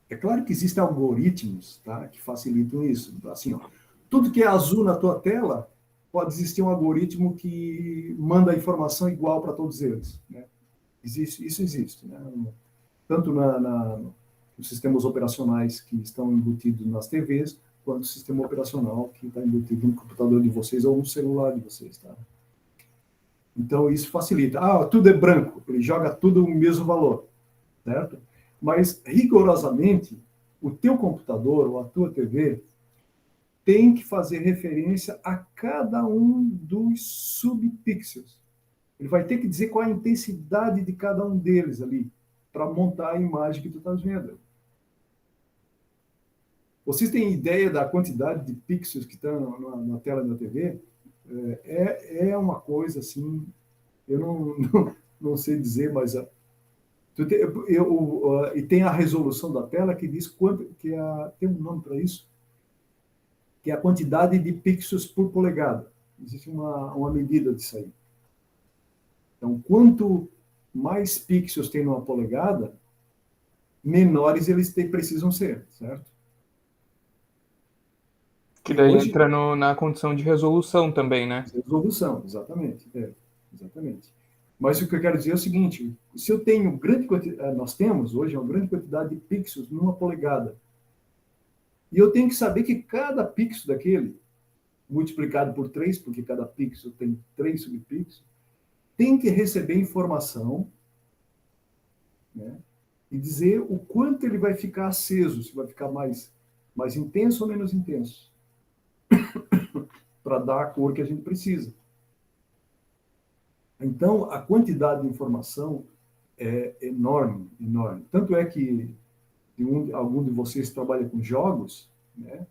É claro que existem algoritmos, tá, que facilitam isso. Assim, ó, tudo que é azul na tua tela, pode existir um algoritmo que manda a informação igual para todos eles. Né? Isso existe. Né? Tanto nos sistemas operacionais que estão embutidos nas TVs, quanto o sistema operacional que está embutido no computador de vocês ou no celular de vocês. Tá? Então, isso facilita. Ah, tudo é branco, ele joga tudo o mesmo valor, certo? Mas, rigorosamente, o teu computador ou a tua TV tem que fazer referência a cada um dos subpixels. Ele vai ter que dizer qual a intensidade de cada um deles ali, para montar a imagem que tu estás vendo. Vocês têm ideia da quantidade de pixels que estão na tela da TV? É uma coisa assim, eu não sei dizer, mas e tem a resolução da tela que diz quanto, tem um nome para isso, que é a quantidade de pixels por polegada. Existe uma medida disso aí. Então, quanto mais pixels tem numa polegada, menores eles precisam ser, certo? Que E daí hoje, entra na condição de resolução também, né? resolução, exatamente. Exatamente. Mas o que eu quero dizer é o seguinte: se eu tenho grande quantidade, nós temos hoje uma grande quantidade de pixels numa polegada, e eu tenho que saber que cada pixel daquele, multiplicado por 3, porque cada pixel tem 3 subpixels, tem que receber informação, né, e dizer o quanto ele vai ficar aceso, se vai ficar mais intenso ou menos intenso, para dar a cor que a gente precisa. Então, a quantidade de informação é enorme, enorme. Tanto é que algum de vocês trabalha com jogos, né?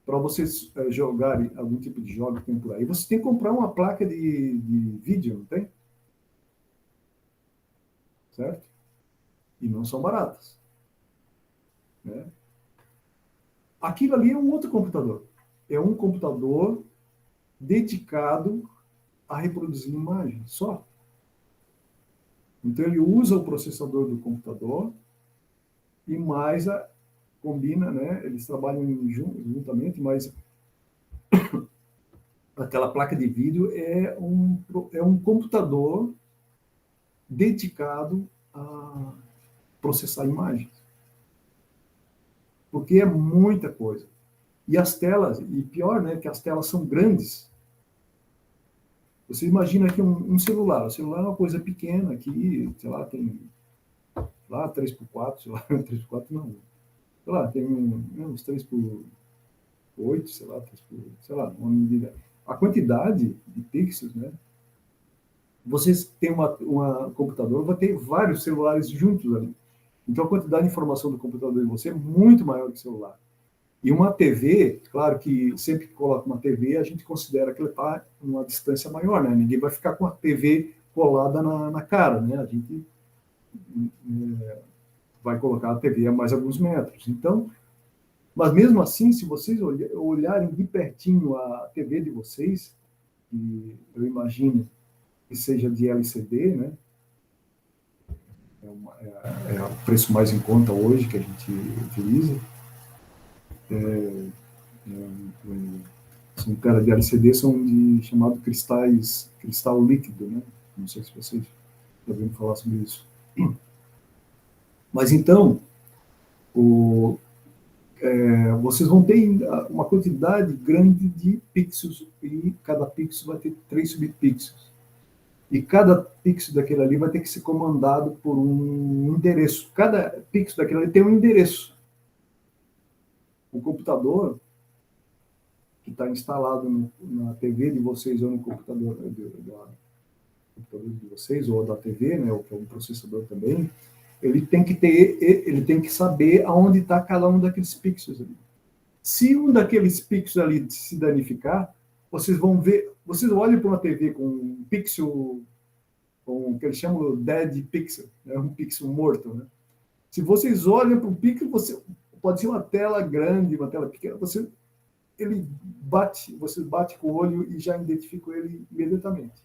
Para vocês jogarem algum tipo de jogo que tem por aí, você tem que comprar uma placa de vídeo, não tem? Certo? E não são baratas. Né? Aquilo ali é um outro computador. É um computador dedicado a reproduzir imagem, só. Então ele usa o processador do computador e mais combina, né? Eles trabalham juntamente, mas aquela placa de vídeo é um computador dedicado a processar imagens. Porque é muita coisa. E as telas, e pior, né, que as telas são grandes. Você imagina que um celular, o celular é uma coisa pequena, que, sei lá, tem lá 3x4, sei lá, 3x4 não. Sei lá, tem uns 3x8, sei lá, 3x, sei lá, uma medida. a quantidade de pixels, né? Vocês têm uma computador, vai ter vários celulares juntos ali. Então, a quantidade de informação do computador de você é muito maior que o celular. E uma TV, claro que sempre que coloca uma TV, a gente considera que ela está em uma distância maior, né? Ninguém vai ficar com a TV colada na cara, né? A gente vai colocar a TV a mais alguns metros. Então, mas mesmo assim, se vocês olharem de pertinho a TV de vocês, que eu imagino que seja de LCD, né? É o preço mais em conta hoje que a gente utiliza. São telas de LCD, são de chamado cristal líquido, né? Não sei se vocês já ouviram falar sobre isso. Mas então, vocês vão ter uma quantidade grande de pixels e cada pixel vai ter 3 subpixels. E cada pixel daquele ali vai ter que ser comandado por um endereço. Cada pixel daquele ali tem um endereço. O computador que está instalado na TV de vocês ou no computador de vocês ou da TV, né, ou que é um processador também, ele tem que saber aonde está cada um daqueles pixels ali. Se um daqueles pixels ali se danificar, vocês vão ver, vocês olham para uma TV com um pixel, com o que eles chamam de dead pixel, né, um pixel morto, né? Se vocês olham para um pixel, pode ser uma tela grande, uma tela pequena, você bate com o olho e já identifica ele imediatamente.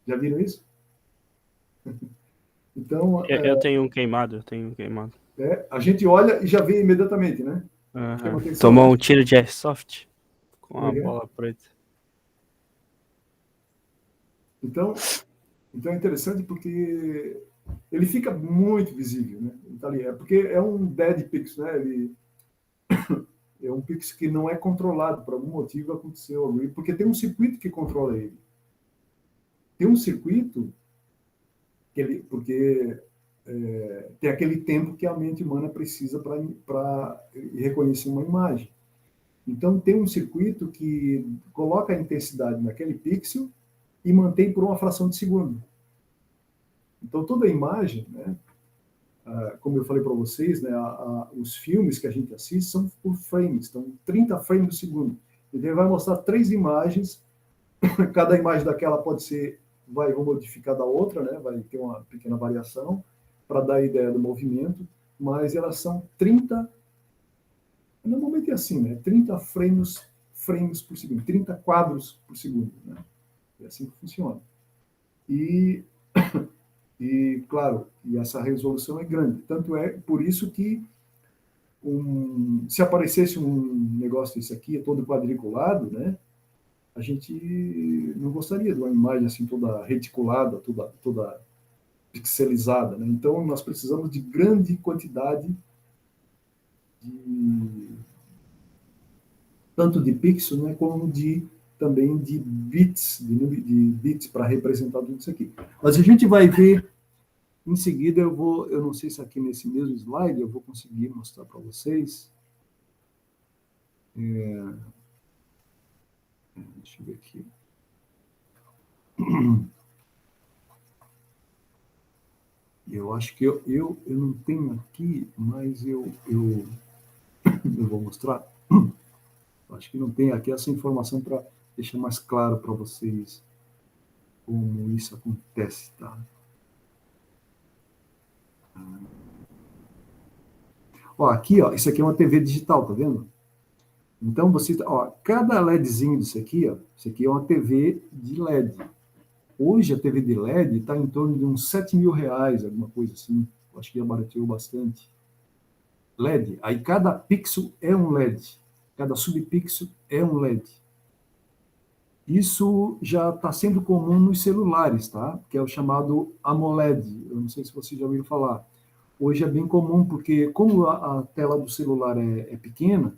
Já viram isso? Então, eu tenho um queimado, a gente olha e já vê imediatamente, né? Tomou um tiro de airsoft com a bola preta. Então é interessante porque ele fica muito visível, né? Tá ali, porque é um dead pixel, né? Ele é um pixel que não é controlado, por algum motivo aconteceu ali, porque tem um circuito que controla ele. Tem um circuito porque tem aquele tempo que a mente humana precisa para reconhecer uma imagem. Então, tem um circuito que coloca a intensidade naquele pixel e mantém por uma fração de segundo. Então, toda a imagem, né, como eu falei para vocês, né, os filmes que a gente assiste são por frames, então 30 frames por segundo. Então, ele vai mostrar 3 imagens, cada imagem daquela vai modificar da outra, né, vai ter uma pequena variação para dar a ideia do movimento, mas elas são 30, normalmente é assim, né, 30 frames por segundo, 30 quadros por segundo, né, é assim que funciona. E claro, essa resolução é grande. Tanto é por isso que se aparecesse um negócio desse aqui, todo quadriculado, né, a gente não gostaria de uma imagem assim toda reticulada, toda pixelizada, né? Então, nós precisamos de grande quantidade tanto de pixels, né, como também de bits, de bits para representar tudo isso aqui. Mas a gente vai ver em seguida, eu não sei se aqui nesse mesmo slide eu vou conseguir mostrar para vocês. Deixa eu ver aqui. Eu acho que eu não tenho aqui, mas eu vou mostrar. Acho que não tem aqui essa informação para deixar mais claro para vocês como isso acontece, tá? Aqui, isso aqui é uma TV digital, tá vendo? Então, cada LEDzinho disso aqui é uma TV de LED. Hoje, a TV de LED está em torno de uns R$7.000, alguma coisa assim. Eu acho que já barateou bastante. LED. Aí, cada pixel é um LED. Cada subpixel é um LED. Isso já está sendo comum nos celulares, tá? Que é o chamado AMOLED. Eu não sei se vocês já ouviram falar. Hoje é bem comum, porque como a tela do celular é pequena,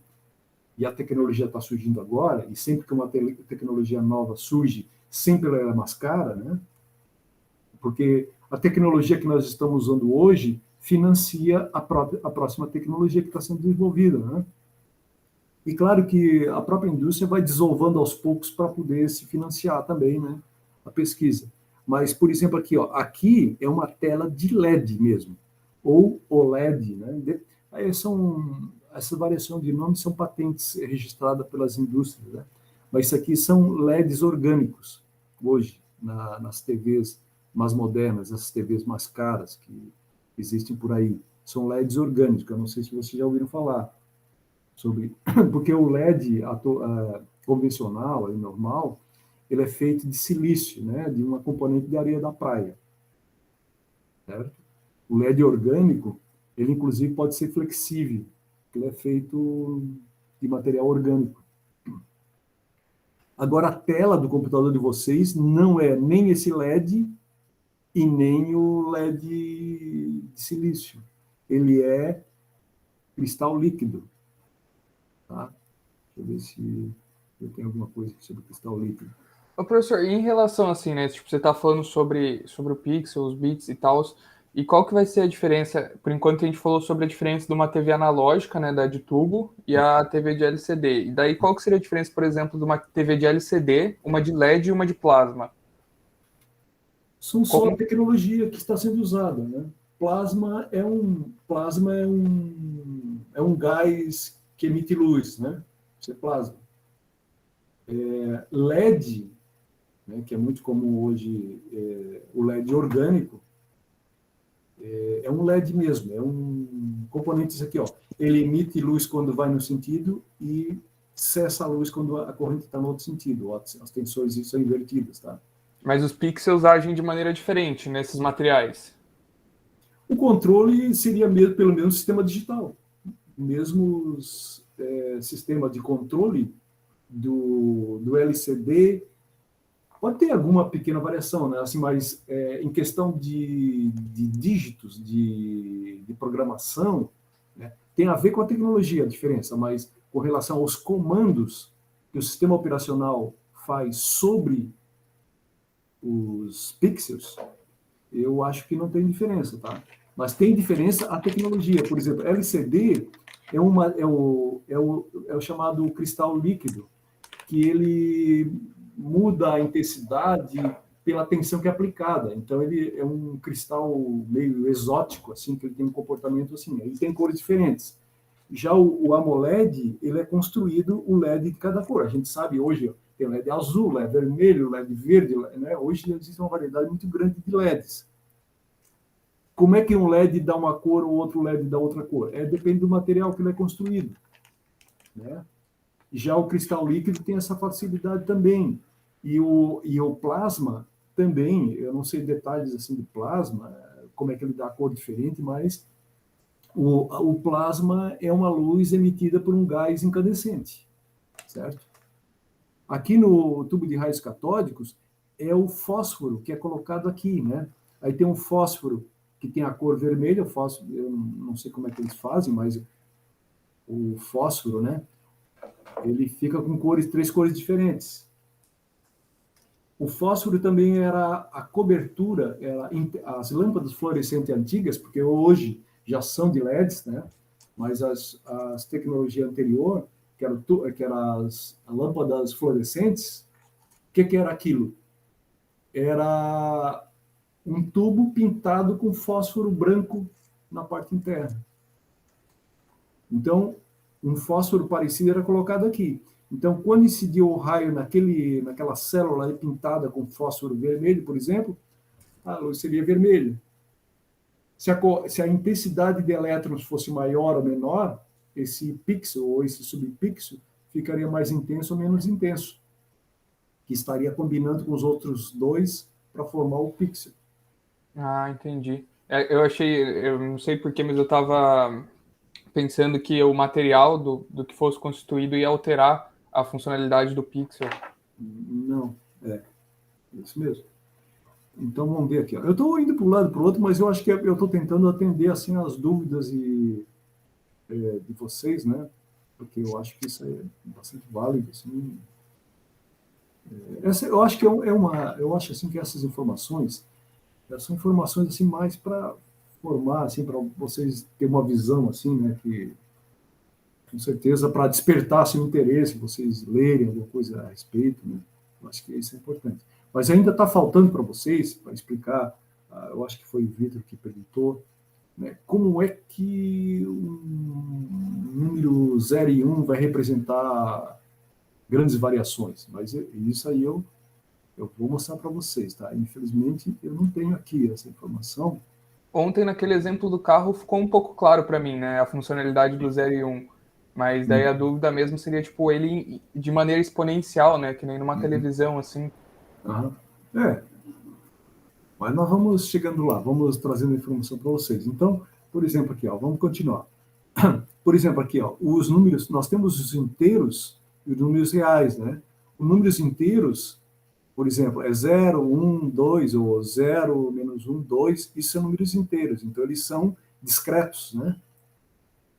e a tecnologia está surgindo agora, e sempre que uma tecnologia nova surge, sempre ela é mais cara, né? Porque a tecnologia que nós estamos usando hoje financia a próxima tecnologia que está sendo desenvolvida, né? E claro que a própria indústria vai desovando aos poucos para poder se financiar também, né, a pesquisa. Mas, por exemplo, aqui, ó, aqui é uma tela de LED mesmo, ou OLED, né? Aí essa variação de nomes são patentes registradas pelas indústrias, né? Mas isso aqui são LEDs orgânicos, hoje, nas TVs mais modernas, as TVs mais caras que existem por aí. São LEDs orgânicos, eu não sei se vocês já ouviram falar sobre... Porque o LED convencional, normal, ele é feito de silício, né, de uma componente de areia da praia. Certo? O LED orgânico, ele inclusive pode ser flexível, ele é feito de material orgânico. Agora, a tela do computador de vocês não é nem esse LED e nem o LED de silício. Ele é cristal líquido. Tá? Deixa eu ver se eu tenho alguma coisa sobre cristal líquido. Ô, professor, e em relação assim, né? Tipo, você está falando sobre o pixel, os bits e tal, e qual que vai ser a diferença? Por enquanto a gente falou sobre a diferença de uma TV analógica, né, da de tubo, e a TV de LCD. E daí qual que seria a diferença, por exemplo, de uma TV de LCD, uma de LED e uma de plasma? São só a tecnologia que está sendo usada, né? Plasma é um gás que emite luz, né? Isso é plasma. LED, né, que é muito comum hoje, o LED orgânico, é um LED mesmo, é um componente isso aqui, ó. Ele emite luz quando vai no sentido e cessa a luz quando a corrente está no outro sentido. As tensões são invertidas, tá? Mas os pixels agem de maneira diferente nesses materiais. O controle seria pelo menos sistema digital. Mesmo os sistema de controle do LCD pode ter alguma pequena variação, né? Assim, mas em questão de dígitos, de programação, né? Tem a ver com a tecnologia a diferença, mas com relação aos comandos que o sistema operacional faz sobre os pixels, eu acho que não tem diferença, tá? Mas tem diferença a tecnologia. Por exemplo, LCD é o chamado cristal líquido, que ele muda a intensidade pela tensão que é aplicada. Então, ele é um cristal meio exótico, assim, que ele tem um comportamento assim. Ele tem cores diferentes. Já o AMOLED, ele é construído o LED de cada cor. A gente sabe hoje, tem LED azul, LED vermelho, LED verde, né? Hoje existe uma variedade muito grande de LEDs. Como é que um LED dá uma cor ou outro LED dá outra cor? Depende do material que ele é construído, né? Já o cristal líquido tem essa facilidade também. E o plasma também, eu não sei detalhes assim de plasma, como é que ele dá cor diferente, mas o plasma é uma luz emitida por um gás incandescente, certo? Aqui no tubo de raios catódicos é o fósforo que é colocado aqui, né? Aí tem um fósforo que tem a cor vermelha, o fósforo, eu não sei como é que eles fazem, mas o fósforo, né? Ele fica com três cores diferentes. O fósforo também era a cobertura, as lâmpadas fluorescentes antigas, porque hoje já são de LEDs, né? Mas as tecnologias anteriores, que eram as lâmpadas fluorescentes, o que era aquilo? Era um tubo pintado com fósforo branco na parte interna. Então, um fósforo parecido era colocado aqui. Então, quando incidia o raio naquela célula pintada com fósforo vermelho, por exemplo, a luz seria vermelha. Se a intensidade de elétrons fosse maior ou menor, esse pixel ou esse subpixel ficaria mais intenso ou menos intenso, que estaria combinando com os outros dois para formar o pixel. Ah, entendi. Eu não sei porquê, mas eu estava pensando que o material do que fosse constituído ia alterar a funcionalidade do pixel. Não, é isso mesmo. Então vamos ver aqui. Ó. Eu estou indo para um lado e para o outro, mas eu acho que eu estou tentando atender assim as dúvidas de vocês, né? Porque eu acho que isso é bastante válido. Assim. Eu acho que eu acho assim que essas informações são informações assim mais para formar, assim, para vocês terem uma visão assim, né? Que Com certeza, para despertar seu interesse, vocês lerem alguma coisa a respeito, né? Eu acho que isso é importante. Mas ainda está faltando para vocês, para explicar, eu acho que foi o Vitor que perguntou, né, como é que um número 0 e 1 vai representar grandes variações. Mas isso aí eu vou mostrar para vocês, tá? Infelizmente, eu não tenho aqui essa informação. Ontem, naquele exemplo do carro, ficou um pouco claro para mim, né? A funcionalidade do 0 e 1. Mas daí a dúvida mesmo seria, tipo, ele de maneira exponencial, né? Que nem numa televisão, assim. É. Mas nós vamos chegando lá, vamos trazendo informação para vocês. Então, por exemplo, aqui, ó, vamos continuar. Por exemplo, aqui, ó, os números, nós temos os inteiros e os números reais, né? Os números inteiros, por exemplo, é 0, 1, 2, ou 0, menos 1, 2, isso são números inteiros, então eles são discretos, né?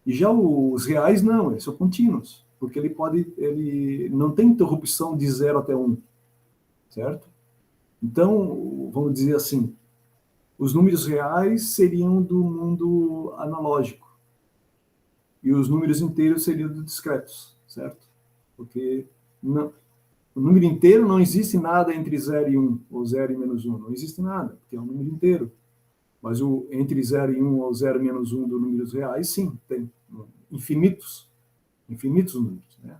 E já os reais não, eles são contínuos, porque ele não tem interrupção de 0 até 1, certo? Então, vamos dizer assim, os números reais seriam do mundo analógico e os números inteiros seriam dos discretos, certo? Porque não, o número inteiro não existe nada entre 0 e 1, ou 0 e menos 1, não existe nada, porque é um número inteiro. Mas entre 0 e 1 ou 0 e menos 1 dos números reais, sim, tem infinitos números, né?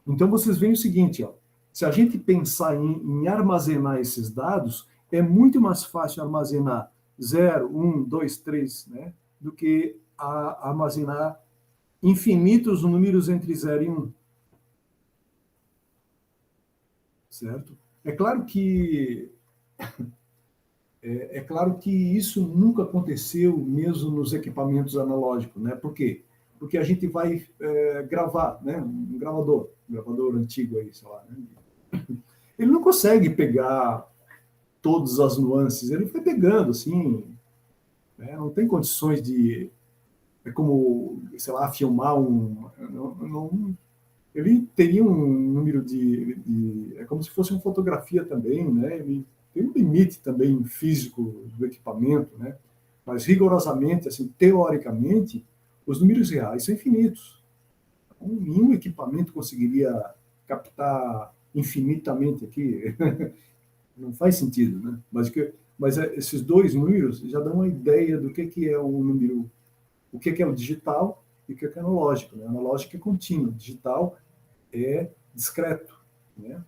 Então, vocês veem o seguinte, ó, se a gente pensar em armazenar esses dados, é muito mais fácil armazenar 0, 1, 2, 3, né, do que armazenar infinitos números entre 0 e 1. Certo? É claro que isso nunca aconteceu mesmo nos equipamentos analógicos, né? Por quê? Porque a gente vai gravar, né? Um gravador antigo aí, sei lá, né? Ele não consegue pegar todas as nuances, ele vai pegando, assim, né? Não tem condições de, é como, sei lá, filmar ele teria um número é como se fosse uma fotografia também, né? Ele tem um limite também físico do equipamento, né? Mas rigorosamente, assim, teoricamente, os números reais são infinitos. Nenhum equipamento conseguiria captar infinitamente aqui. Não faz sentido, né? Mas esses dois números já dão uma ideia do que é um número, o que é o digital e o que é analógico, né? O analógico é contínuo, o digital é discreto, né?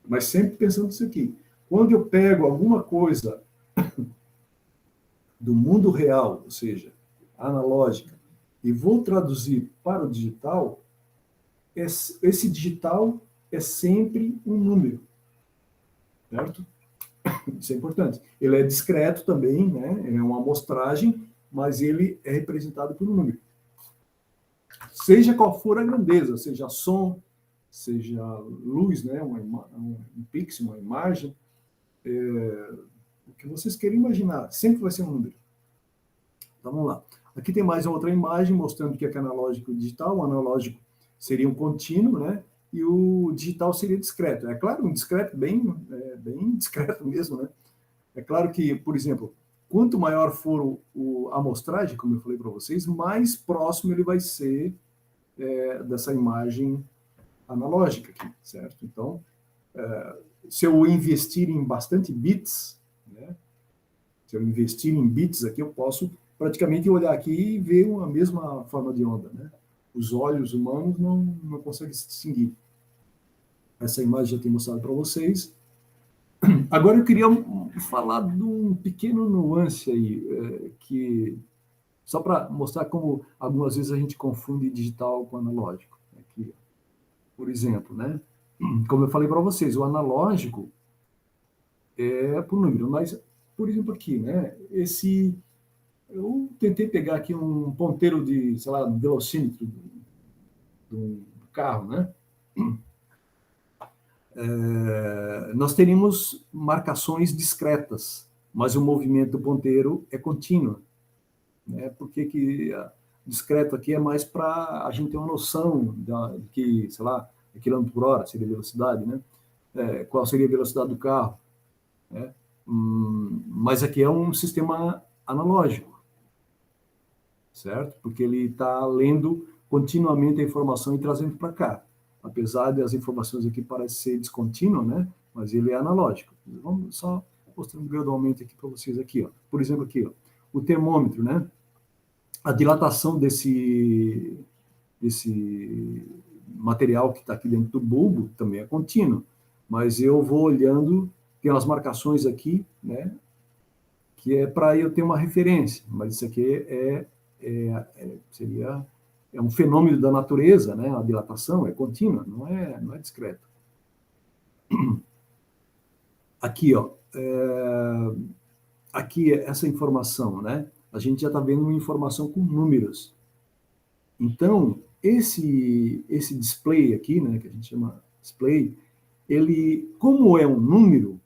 Mas sempre pensando isso aqui. Quando eu pego alguma coisa do mundo real, ou seja, analógica, e vou traduzir para o digital, esse digital é sempre um número, certo? Isso é importante. Ele é discreto também, né? É uma amostragem, mas ele é representado por um número. Seja qual for a grandeza, seja som, seja luz, né? Um pixel, uma imagem, o que vocês querem imaginar, sempre vai ser um número. Então, vamos lá. Aqui tem mais outra imagem mostrando que é analógico e digital. O analógico seria um contínuo, né? E o digital seria discreto. É claro, um discreto bem discreto mesmo, né? É claro que, por exemplo, quanto maior for a amostragem, como eu falei para vocês, mais próximo ele vai ser dessa imagem analógica aqui, certo? Então, se eu investir em bastante bits, né? Se eu investir em bits aqui, eu posso praticamente olhar aqui e ver a mesma forma de onda, né? Os olhos humanos não conseguem se distinguir. Essa imagem já tem mostrado para vocês. Agora eu queria falar de um pequeno nuance aí, só para mostrar como algumas vezes a gente confunde digital com analógico. Aqui, por exemplo, né? Como eu falei para vocês, o analógico é por número, mas, por exemplo, aqui, né? Eu tentei pegar aqui um ponteiro de, sei lá, velocímetro do carro, né? Nós teríamos marcações discretas, mas o movimento do ponteiro é contínuo, né? Porque discreto aqui é mais para a gente ter uma noção de que, sei lá, quilômetro por hora seria a velocidade, né? Qual seria a velocidade do carro, né? Mas aqui é um sistema analógico, certo? Porque ele está lendo continuamente a informação e trazendo para cá. Apesar das informações aqui parecem ser descontínuas, né? Mas ele é analógico. Vamos só mostrando gradualmente aqui para vocês aqui, ó. Por exemplo, aqui, ó, o termômetro, né? A dilatação desse material que está aqui dentro do bulbo também é contínua, mas eu vou olhando, tem umas marcações aqui, né? Que é para eu ter uma referência, mas isso aqui seria um fenômeno da natureza, né? A dilatação é contínua, não é discreta. Aqui, ó, aqui essa informação, né? A gente já está vendo uma informação com números. Então, esse display aqui, né? Que a gente chama display, ele, como é um número,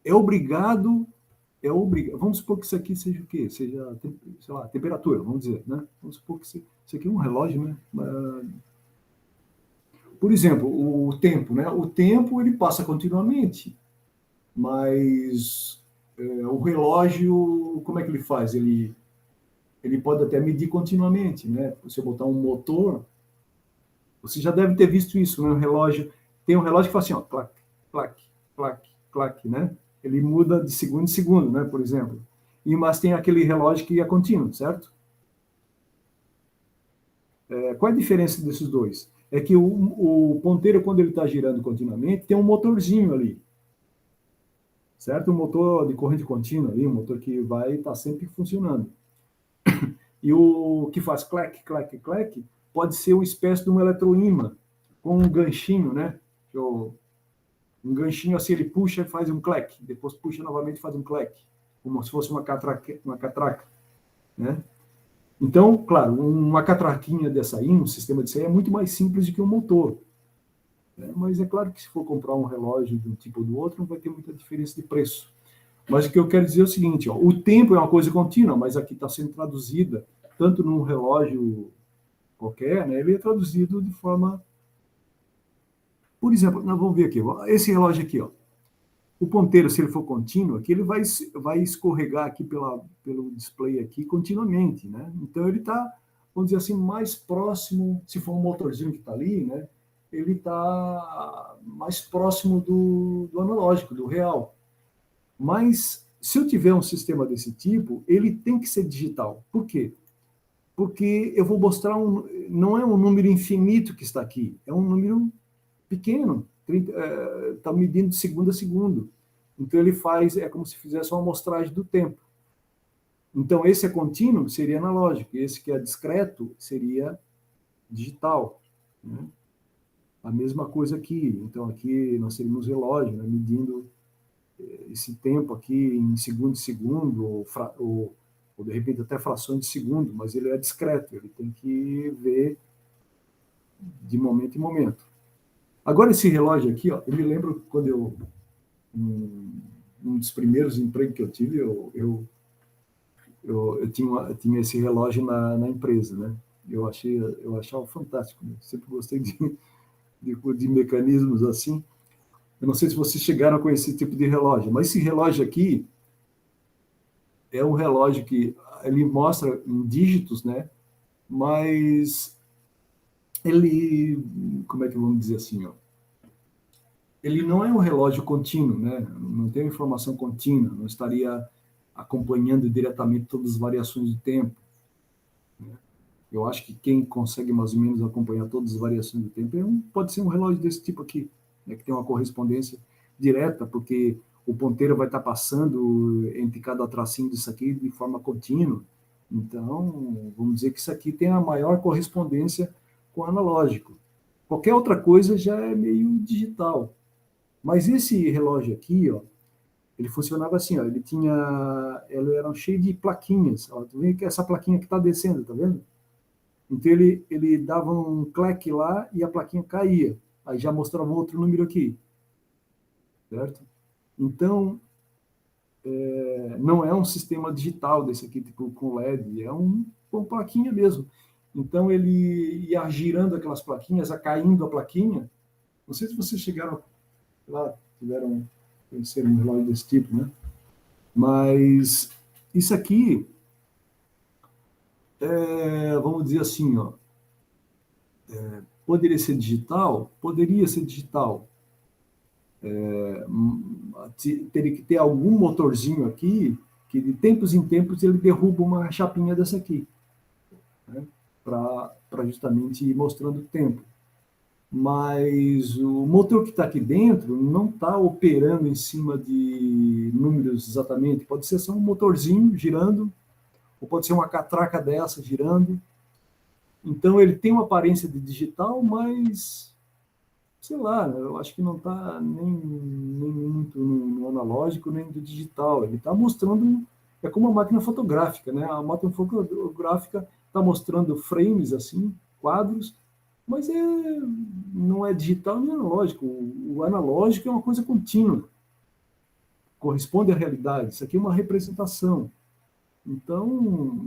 é obrigado. Vamos supor que isso aqui seja o quê? Seja, sei lá, temperatura, vamos dizer, né? Vamos supor que isso aqui é um relógio, né? Por exemplo, o tempo, né? O tempo, ele passa continuamente, mas o relógio, como é que ele faz? Ele pode até medir continuamente, né? Se eu botar um motor, você já deve ter visto isso, né? Tem um relógio que faz assim, ó, clac, clac, clac, clac, né? Ele muda de segundo em segundo, né, por exemplo. Mas tem aquele relógio que é contínuo, certo? Qual é a diferença desses dois? É que o ponteiro, quando ele está girando continuamente, tem um motorzinho ali, certo? Um motor de corrente contínua ali, um motor que vai estar sempre funcionando. E o que faz clac, clac, clac, pode ser uma espécie de um eletroímã, com um ganchinho, né? Um ganchinho assim, ele puxa e faz um clac, depois puxa novamente e faz um clac, como se fosse uma catraca, né? Então, claro, uma catraquinha dessa aí, um sistema desse aí, é muito mais simples do que um motor. Né? Mas é claro que se for comprar um relógio de um tipo ou do outro, não vai ter muita diferença de preço. Mas o que eu quero dizer é o seguinte, ó, o tempo é uma coisa contínua, mas aqui está sendo traduzida, tanto num relógio qualquer, né, ele é traduzido de forma... Por exemplo, nós vamos ver aqui, esse relógio aqui, ó, o ponteiro, se ele for contínuo, aqui ele vai escorregar aqui pelo display aqui continuamente, né? Então ele está, vamos dizer assim, mais próximo, se for um motorzinho que está ali, né? Ele está mais próximo do analógico, do real. Mas se eu tiver um sistema desse tipo, ele tem que ser digital. Por quê? Porque eu vou mostrar não é um número infinito que está aqui, é um número pequeno, está medindo de segundo a segundo. Então ele é como se fizesse uma amostragem do tempo. Então esse é contínuo, seria analógico, esse que é discreto seria digital, né? A mesma coisa aqui. Então aqui nós teríamos relógio, né, medindo esse tempo aqui em segundo a segundo, ou de repente até frações de segundo, mas ele é discreto, ele tem que ver de momento em momento. Agora, esse relógio aqui, ó, eu me lembro quando um dos primeiros empregos que eu tive, eu tinha esse relógio na empresa, né? Eu achava fantástico, né? Sempre gostei de mecanismos assim. Eu não sei se vocês chegaram a conhecer esse tipo de relógio, mas esse relógio aqui é um relógio que ele mostra em dígitos, né? Mas ele, como é que vamos dizer assim, ó? Ele não é um relógio contínuo, né? Não tem informação contínua, não estaria acompanhando diretamente todas as variações do tempo, né? Eu acho que quem consegue mais ou menos acompanhar todas as variações do tempo pode ser um relógio desse tipo aqui, né? Que tem uma correspondência direta, porque o ponteiro vai estar passando entre cada tracinho disso aqui de forma contínua. Então, vamos dizer que isso aqui tem a maior correspondência com o analógico. Qualquer outra coisa já é meio digital. Mas esse relógio aqui, ó, ele funcionava assim, ó, ele era cheio de plaquinhas. Ó, tu vê que essa plaquinha que está descendo, tá vendo? Então ele dava um clac lá e a plaquinha caía. Aí já mostrava outro número aqui, certo? Então, não é um sistema digital desse aqui, tipo com LED, é uma plaquinha mesmo. Então ele ia girando aquelas plaquinhas, ia caindo a plaquinha. Não sei se vocês chegaram lá, conheceram um relógio desse tipo, né? Mas isso aqui, vamos dizer assim, ó, Poderia ser digital? Poderia ser digital. Teria que ter algum motorzinho aqui que de tempos em tempos ele derruba uma chapinha dessa aqui, né? Para justamente ir mostrando o tempo. Mas o motor que está aqui dentro não está operando em cima de números exatamente. Pode ser só um motorzinho girando, ou pode ser uma catraca dessa girando. Então ele tem uma aparência de digital, mas sei lá, eu acho que não está nem muito no analógico, nem do digital. Ele está mostrando, é como uma máquina fotográfica, né? A máquina fotográfica está mostrando frames, assim, quadros, mas não é digital nem analógico. O analógico é uma coisa contínua, corresponde à realidade. Isso aqui é uma representação. Então,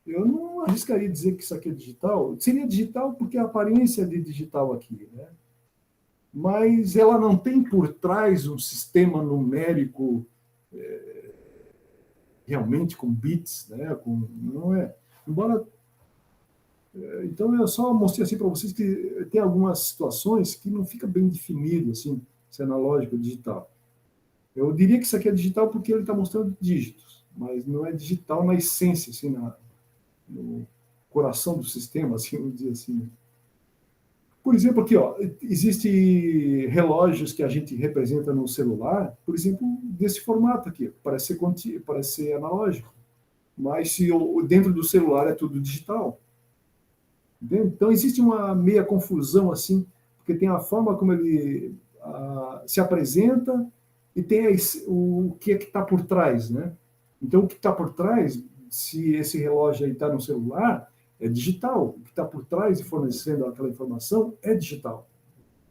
eu não arriscaria dizer que isso aqui é digital. Seria digital porque a aparência é de digital aqui, né? Mas ela não tem por trás um sistema numérico realmente com bits, né? Não é. Embora, então eu só mostrei assim para vocês que tem algumas situações que não fica bem definido assim, se é analógico ou digital. Eu diria que isso aqui é digital porque ele está mostrando dígitos, mas não é digital na essência, assim, no coração do sistema, assim, vamos dizer assim. Por exemplo, aqui, ó, existe relógios que a gente representa no celular, por exemplo, desse formato aqui, parece ser analógico, mas se dentro do celular é tudo digital. Entende? Então existe uma meia confusão assim, porque tem a forma como ele se apresenta e tem o que é que está por trás, né? Então o que está por trás, se esse relógio aí está no celular, é digital. O que está por trás e fornecendo aquela informação é digital.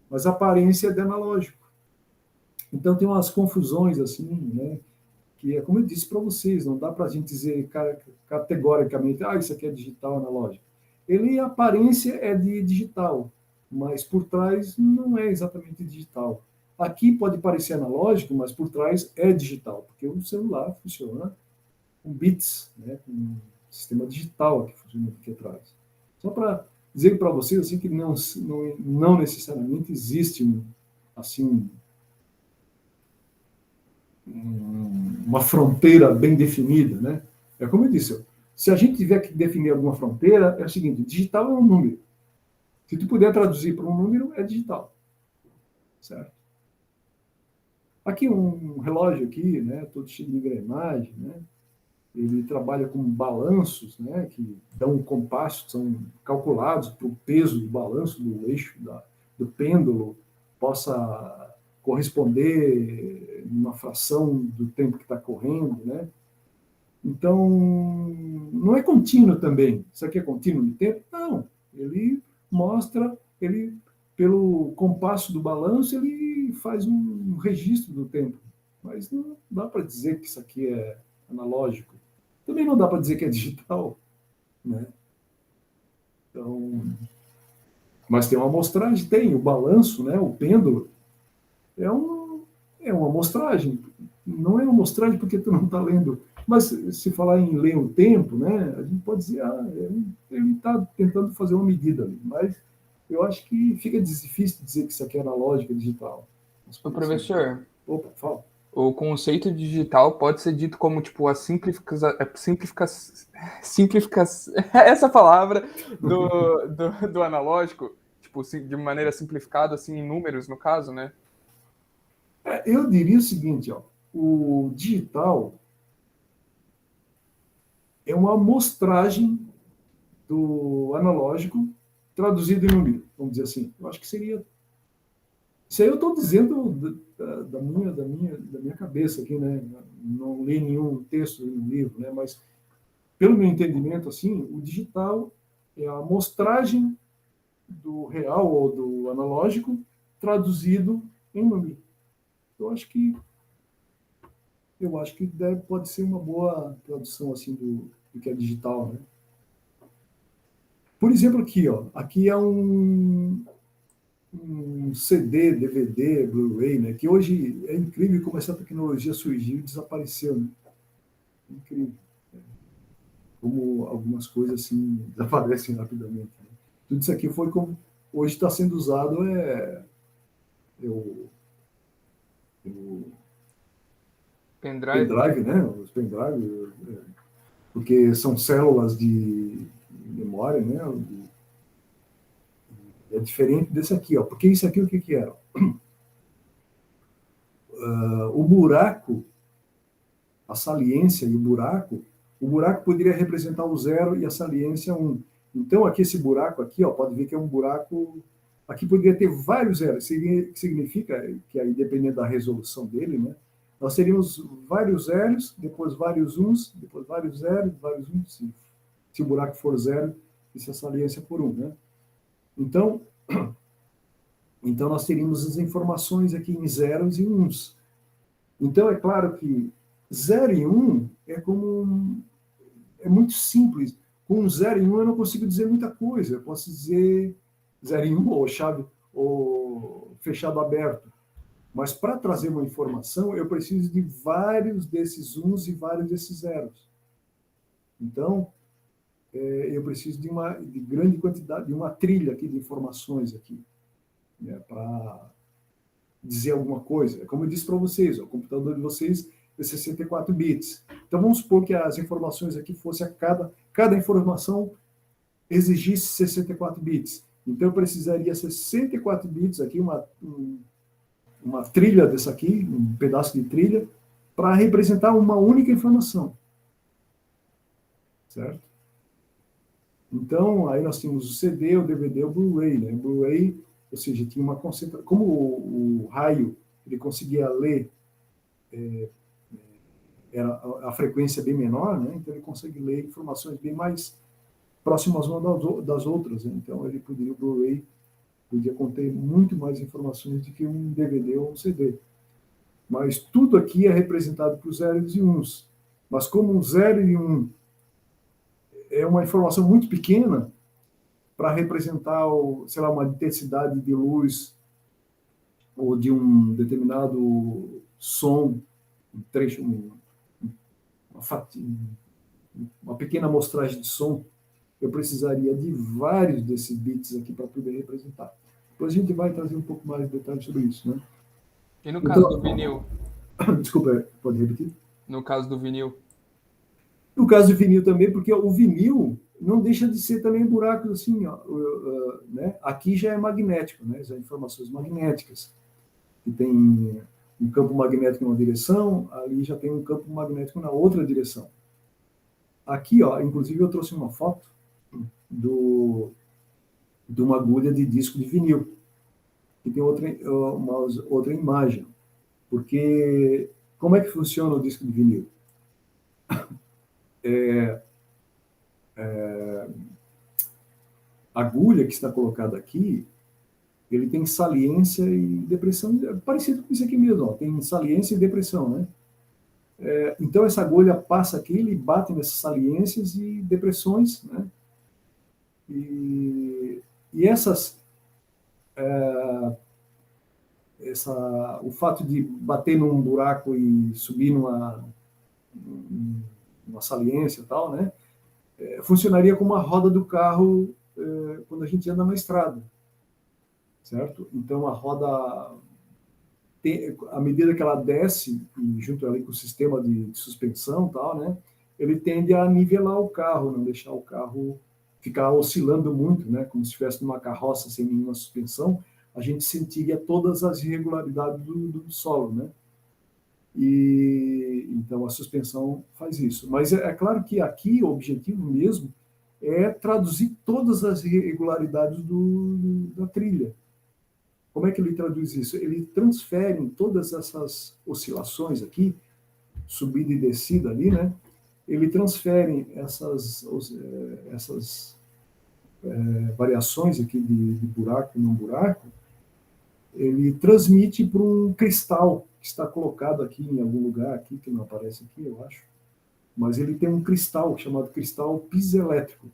Mas a aparência é de analógico. Então tem umas confusões assim, né? Que é como eu disse para vocês, não dá para a gente dizer categoricamente, isso aqui é digital, analógico. A aparência é de digital, mas por trás não é exatamente digital. Aqui pode parecer analógico, mas por trás é digital, porque o celular funciona com bits, né? Com um sistema digital que funciona aqui atrás. Só para dizer para vocês assim, que não necessariamente existe assim, uma fronteira bem definida, né? É como eu disse, se a gente tiver que definir alguma fronteira, é o seguinte, digital é um número. Se tu puder traduzir para um número, é digital. Certo? Aqui um relógio aqui, né, todo cheio de engrenagem, né? Ele trabalha com balanços, né, que dão um compasso, são calculados para o peso do balanço, do eixo do pêndulo, possa corresponder numa fração do tempo que está correndo, né? Então, não é contínuo também. Isso aqui é contínuo de tempo? Não. Ele mostra, pelo compasso do balanço, ele faz um registro do tempo. Mas não dá para dizer que isso aqui é analógico. Também não dá para dizer que é digital, né? Então, mas tem uma amostragem, tem o balanço, né? O pêndulo é uma amostragem. Não é uma amostragem porque tu não está lendo. Mas se falar em ler o tempo, né? A gente pode dizer, ele está tentando fazer uma medida ali. Mas eu acho que fica difícil dizer que isso aqui é analógico, digital. Ô, professor, opa, fala. O conceito digital pode ser dito como tipo a essa palavra do analógico, tipo, de maneira simplificada, assim, em números, no caso, né? Eu diria o seguinte, ó, o digital é uma amostragem do analógico traduzido em número, vamos dizer assim. Eu acho que seria. Isso aí eu estou dizendo da minha cabeça aqui, né? Não li nenhum texto no livro, né? Mas pelo meu entendimento, assim, o digital é a amostragem do real ou do analógico traduzido em número. Eu acho que pode ser uma boa tradução assim do que é digital, né? Por exemplo, aqui, ó, aqui é um CD, DVD, Blu-ray, né? Que hoje é incrível como essa tecnologia surgiu e desapareceu, né? Incrível. Como algumas coisas assim desaparecem rapidamente. Né? Tudo isso aqui foi como hoje está sendo usado o Pendrive. pendrive, né? Os pendrive, porque são células de memória, né? É diferente desse aqui, ó. Porque isso aqui o que que era? O buraco, a saliência e o buraco poderia representar o 0 e a saliência 1. Então, aqui esse buraco aqui, ó, pode ver que é um buraco. Aqui poderia ter vários zeros, que significa que aí, dependendo da resolução dele, né, nós teríamos vários zeros, depois vários uns, depois vários zeros, vários uns, se o buraco for 0 e se a saliência for 1, né? Então nós teríamos as informações aqui em zeros e uns. Então, é claro que 0 e 1 é muito simples. Com 0 e 1 eu não consigo dizer muita coisa. Eu posso dizer 0 e 1 ou chave ou fechado aberto. Mas para trazer uma informação, eu preciso de vários desses uns e vários desses zeros. Então, eu preciso de grande quantidade, de uma trilha aqui de informações aqui, né, para dizer alguma coisa. Como eu disse para vocês, o computador de vocês é 64 bits. Então, vamos supor que as informações aqui fossem cada informação exigisse 64 bits. Então, eu precisaria 64 bits aqui, uma trilha dessa aqui, um pedaço de trilha, para representar uma única informação. Certo? Então, aí nós tínhamos o CD, o DVD, o Blu-ray, né? O Blu-ray, ou seja, tinha uma concentração. Como o raio ele conseguia ler, a frequência bem menor, né? Então ele consegue ler informações bem mais próximas umas das outras, né? Então o Blu-ray podia conter muito mais informações do que um DVD ou um CD. Mas tudo aqui é representado por zeros e uns. Mas como um 0 e 1 é uma informação muito pequena, para representar, sei lá, uma intensidade de luz ou de um determinado som, um trecho, uma pequena amostragem de som, eu precisaria de vários desses bits aqui para poder representar. Depois a gente vai trazer um pouco mais de detalhes sobre isso, né? E no caso do vinil? Desculpa, pode repetir? No caso do vinil? No caso do vinil também, porque o vinil não deixa de ser também buracos assim, ó, né? Aqui já é magnético, né? Já informações magnéticas, que tem um campo magnético numa direção, ali já tem um campo magnético na outra direção. Aqui, ó, inclusive eu trouxe uma foto de uma agulha de disco de vinil, que tem outra imagem, porque como é que funciona o disco de vinil? A agulha que está colocada aqui, ele tem saliência e depressão, parecido com isso aqui mesmo, ó, tem saliência e depressão, né? Então essa agulha passa aqui, ele bate nessas saliências e depressões, né? E o fato de bater num buraco e subir numa saliência e tal, né? Funcionaria como a roda do carro quando a gente anda na estrada, certo? Então a roda, à medida que ela desce, e junto ali com o sistema de suspensão e tal, né? Ele tende a nivelar o carro, não deixar o carro ficar oscilando muito, né? Como se estivesse numa carroça sem nenhuma suspensão, a gente sentiria todas as irregularidades do solo, né? E então a suspensão faz isso. Mas é claro que aqui o objetivo mesmo é traduzir todas as irregularidades da trilha. Como é que ele traduz isso? Ele transfere todas essas oscilações aqui, subida e descida ali, né? Ele transfere essas variações aqui de buraco e não buraco, ele transmite para um cristal que está colocado aqui em algum lugar, aqui que não aparece aqui, eu acho. Mas ele tem um cristal chamado cristal piezoelétrico,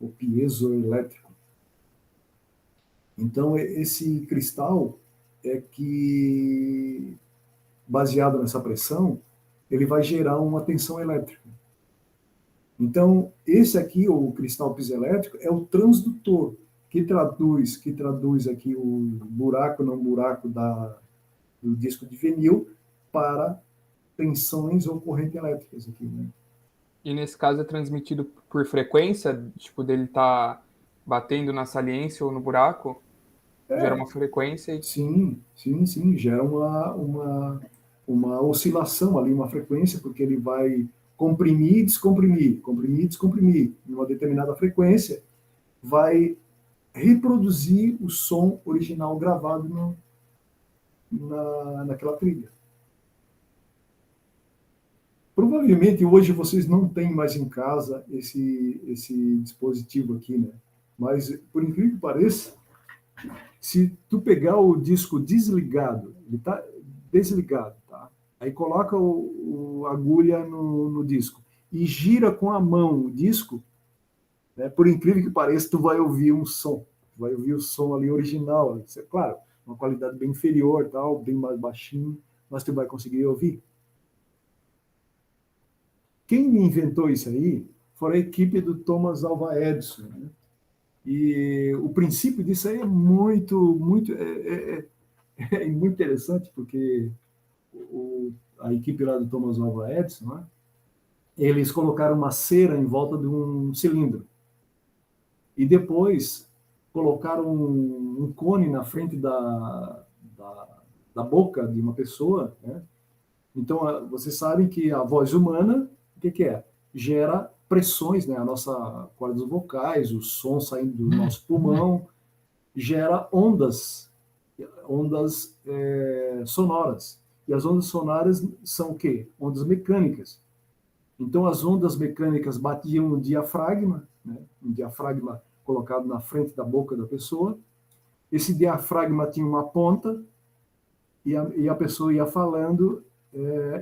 ou piezoelétrico. Então, esse cristal é que, baseado nessa pressão, ele vai gerar uma tensão elétrica. Então, esse aqui, o cristal piezoelétrico, é o transdutor, que traduz aqui o buraco, não buraco do disco de vinil para tensões ou corrente elétricas aqui, né? E nesse caso é transmitido por frequência, tipo, dele tá batendo na saliência ou no buraco, gera uma frequência e Sim, sim, sim, gera uma oscilação ali, uma frequência, porque ele vai comprimir, descomprimir, comprimir, descomprimir, em uma determinada frequência, vai reproduzir o som original gravado naquela trilha. Provavelmente hoje vocês não têm mais em casa esse dispositivo aqui, né? Mas, por incrível que pareça, se tu pegar o disco desligado, ele está desligado, tá? Aí coloca a agulha no disco e gira com a mão o disco, né? Por incrível que pareça, tu vai ouvir um som, vai ouvir o som ali original, é claro, uma qualidade bem inferior, tal, bem mais baixinho, mas tu vai conseguir ouvir. Quem inventou isso aí foi a equipe do Thomas Alva Edison, né? E o princípio disso aí é muito interessante, porque a equipe lá do Thomas Alva Edison, né, eles colocaram uma cera em volta de um cilindro. E depois colocaram um cone na frente da boca de uma pessoa, né? Então, vocês sabem que a voz humana, o que é? Gera pressões, né? A nossa cordas vocais, o som saindo do nosso pulmão, gera ondas sonoras. E as ondas sonoras são o quê? Ondas mecânicas. Então, as ondas mecânicas batiam no diafragma, né? Um diafragma colocado na frente da boca da pessoa. Esse diafragma tinha uma ponta e a pessoa ia falando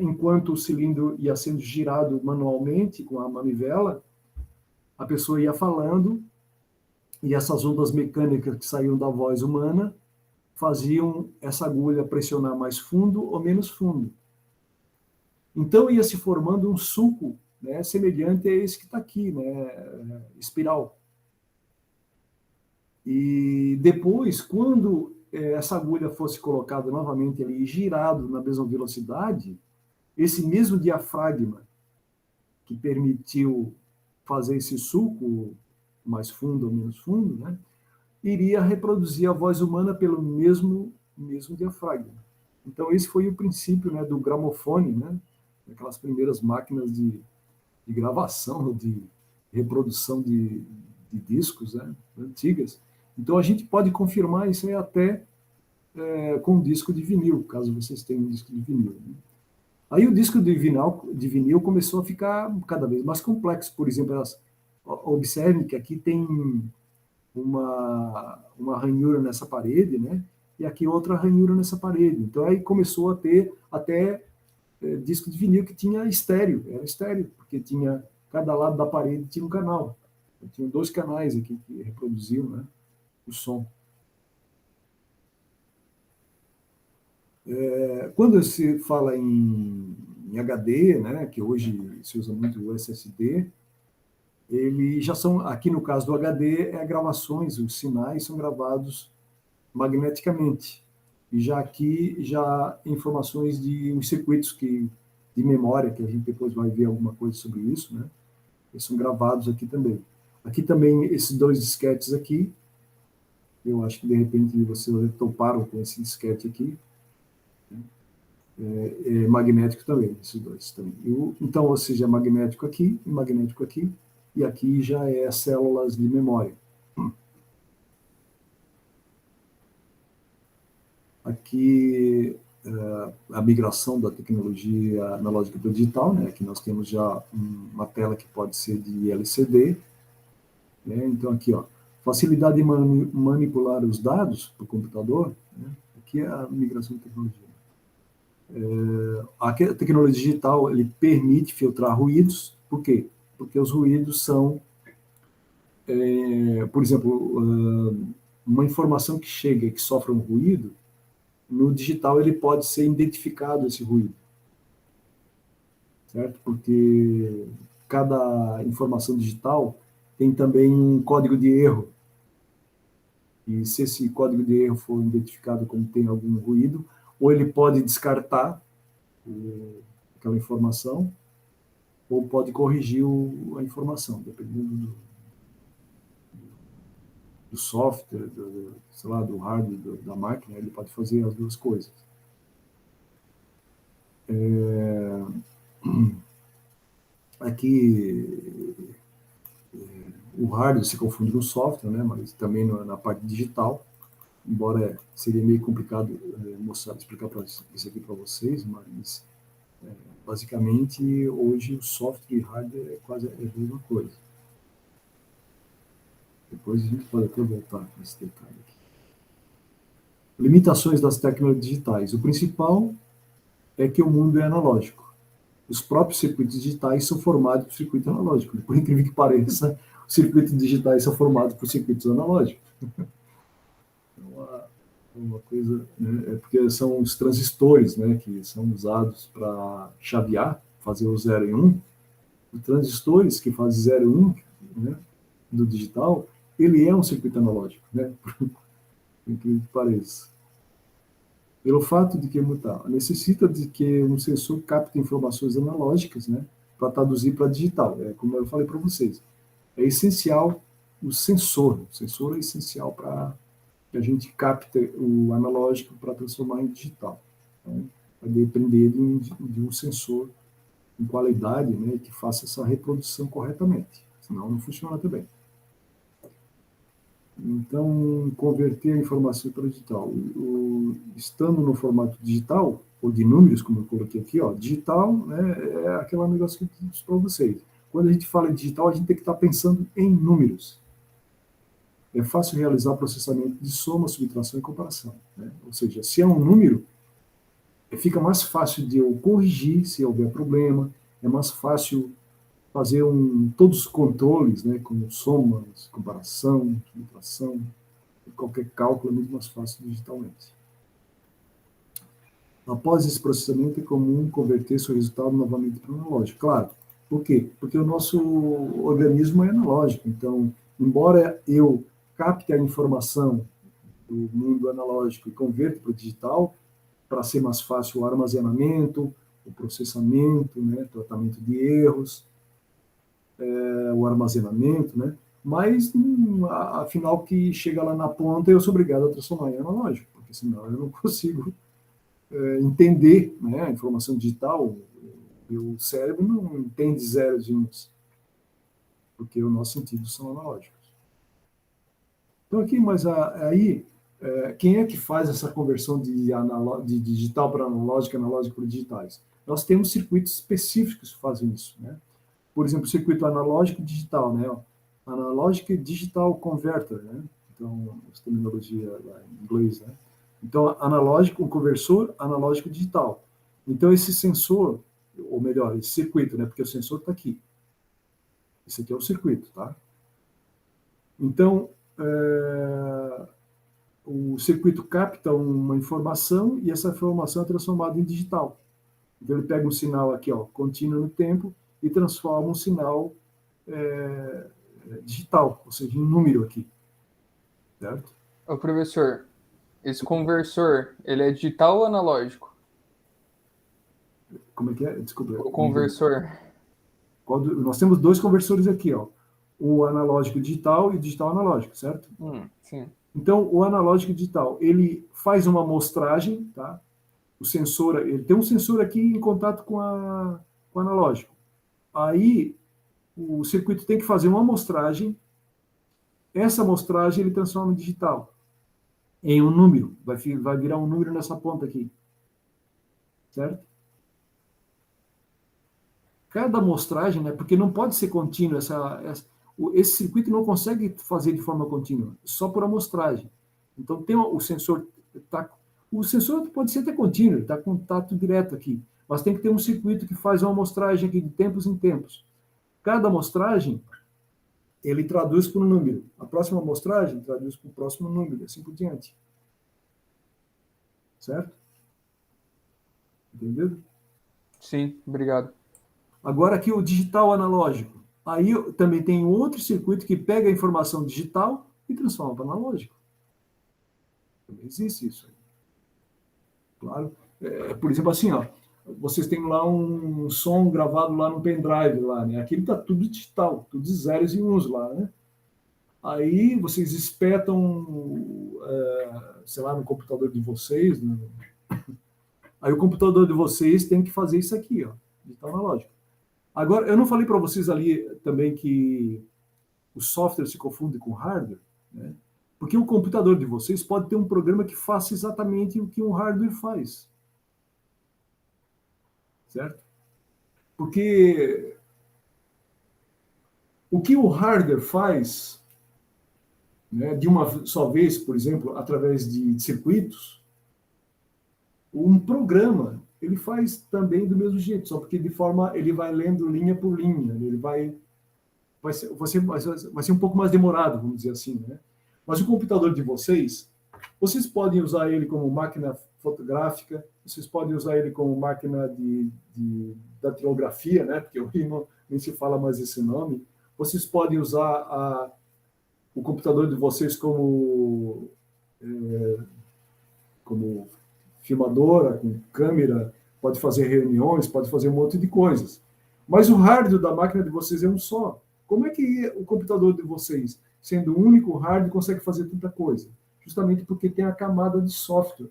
enquanto o cilindro ia sendo girado manualmente com a manivela, a pessoa ia falando e essas ondas mecânicas que saíam da voz humana faziam essa agulha pressionar mais fundo ou menos fundo. Então ia se formando um sulco, né, semelhante a esse que está aqui, né, espiral. E depois, quando essa agulha fosse colocada novamente ali e girado na mesma velocidade, esse mesmo diafragma que permitiu fazer esse sulco mais fundo ou menos fundo, né, iria reproduzir a voz humana pelo mesmo diafragma. Então esse foi o princípio, né, do gramofone, né, aquelas primeiras máquinas de gravação, de reprodução de discos, né, antigas. Então a gente pode confirmar isso aí até com disco de vinil, caso vocês tenham um disco de vinil, né? Aí o disco de vinil começou a ficar cada vez mais complexo. Por exemplo, observem que aqui tem uma ranhura nessa parede, né? E aqui outra ranhura nessa parede. Então aí começou a ter até disco de vinil que tinha estéreo, era estéreo, porque tinha cada lado da parede tinha um canal. Tinha 2 canais aqui que reproduziam, né, o som. Quando se fala em HD, né, que hoje se usa muito o SSD, eles já são, aqui no caso do HD, gravações, os sinais são gravados magneticamente. E já aqui, já informações de uns circuitos de memória, que a gente depois vai ver alguma coisa sobre isso, né? Eles são gravados aqui também. Aqui também, esses 2 disquetes aqui, eu acho que de repente vocês toparam com esse disquete aqui, magnético também, esses 2 também. Então, ou seja, magnético aqui e aqui já células de memória. Aqui a migração da tecnologia analógica para o digital, né? Aqui nós temos já uma tela que pode ser de LCD, né? Então aqui, ó, facilidade de manipular os dados para o computador, né? Aqui é a migração de tecnologia. A tecnologia digital ele permite filtrar ruídos. Por quê? Porque os ruídos são, por exemplo, uma informação que chega e que sofre um ruído, no digital ele pode ser identificado esse ruído, certo? Porque cada informação digital tem também um código de erro. E se esse código de erro for identificado como tem algum ruído, ou ele pode descartar aquela informação, ou pode corrigir a informação, dependendo do software, sei lá, do hardware, da máquina, ele pode fazer as duas coisas. Aqui, o hardware se confunde com o software, né, mas também na parte digital, embora seria meio complicado explicar isso aqui para vocês, mas basicamente hoje o software e hardware é quase a mesma coisa. Depois a gente pode até voltar para esse detalhe aqui. Limitações das tecnologias digitais. O principal é que o mundo é analógico. Os próprios circuitos digitais são formados por circuito analógico. Por incrível que pareça, os circuitos digitais são formados por circuitos analógicos. Uma coisa, né, é porque são os transistores, né, que são usados para chavear, fazer o 0 e 1. Os transistores que fazem 0 e 1, né, do digital, ele é um circuito analógico, né, por incrível que pareça. Pelo fato de que necessita de que um sensor capte informações analógicas, né, para traduzir para digital. Como eu falei para vocês, é essencial o sensor. O sensor é essencial para que a gente capte o analógico para transformar em digital. Então, vai depender de um sensor em qualidade, né, que faça essa reprodução corretamente. Senão não funciona também. Então, converter a informação para digital. Estando no formato digital, ou de números, como eu coloquei aqui, digital, né, é aquele negócio que eu disse para vocês. Quando a gente fala em digital, a gente tem que estar pensando em números. É fácil realizar processamento de soma, subtração e comparação, né? Ou seja, se é um número, fica mais fácil de eu corrigir se houver problema, é mais fácil fazer todos os controles, né, como somas, comparação, subtração, qualquer cálculo é muito mais fácil digitalmente. Após esse processamento, é comum converter seu resultado novamente para o analógico. Claro, por quê? Porque o nosso organismo é analógico, então, embora eu capte a informação do mundo analógico e converta para o digital, para ser mais fácil o armazenamento, o processamento, né, tratamento de erros, o armazenamento, né, mas afinal que chega lá na ponta eu sou obrigado a transformar em analógico, porque senão eu não consigo entender, né, a informação digital. O cérebro não entende zeros e uns, porque os nossos sentidos são analógicos. Então aqui, mas aí, quem é que faz essa conversão de digital para analógico, analógico para digitais? Nós temos circuitos específicos que fazem isso, né? Por exemplo, o circuito analógico e digital, né? Analógico e Digital Converter, né? Então, essa terminologia lá em inglês, né? Então, analógico, um conversor analógico digital. Então, esse sensor, ou melhor, esse circuito, né? Porque o sensor está aqui. Esse aqui é o circuito, tá? Então, o circuito capta uma informação e essa informação é transformada em digital. Então, ele pega um sinal aqui, contínuo no tempo, e transforma um sinal digital, ou seja, em número aqui. Certo? Ô, professor, esse conversor, ele é digital ou analógico? Como é que é? Desculpa. O conversor. Nós temos dois conversores aqui, o analógico digital e o digital analógico, certo? Sim. Então, o analógico digital, ele faz uma amostragem, tá? O sensor, ele tem um sensor aqui em contato com o analógico. Aí, o circuito tem que fazer uma amostragem. Essa amostragem ele transforma em digital, em um número. Vai virar um número nessa ponta aqui. Certo? Cada amostragem, né, porque não pode ser contínuo, esse circuito não consegue fazer de forma contínua, só por amostragem. Então, tem o sensor... O sensor pode ser até contínuo, está com contato direto aqui, mas tem que ter um circuito que faz uma amostragem aqui de tempos em tempos. Cada amostragem, ele traduz por um número. A próxima amostragem traduz para o próximo número, assim por diante. Certo? Entendido? Sim, obrigado. Agora aqui o digital analógico. Aí também tem outro circuito que pega a informação digital e transforma para analógico. Também existe isso aí. Claro. Por exemplo, assim, ó, vocês têm lá um som gravado lá no pendrive, lá, né? Aquilo está tudo digital, tudo de zeros e uns lá, né? Aí vocês espetam, sei lá, no computador de vocês, né? Aí o computador de vocês tem que fazer isso aqui, ó, digital analógico. Agora, eu não falei para vocês ali também que o software se confunde com o hardware, né? Porque o computador de vocês pode ter um programa que faça exatamente o que um hardware faz. Certo? Porque o que o hardware faz, né, de uma só vez, por exemplo, através de circuitos, um programa ele faz também do mesmo jeito, só porque de forma ele vai lendo linha por linha, ele vai ser um pouco mais demorado, vamos dizer assim, né? Mas o computador de vocês podem usar ele como máquina fotográfica, vocês podem usar ele como máquina de datilografia, né? Porque hoje nem se fala mais esse nome. Vocês podem usar o computador de vocês como filmadora, com câmera, pode fazer reuniões, pode fazer um monte de coisas. Mas o hardware da máquina de vocês é um só. Como é que o computador de vocês, sendo o único hardware, consegue fazer tanta coisa? Justamente porque tem a camada de software,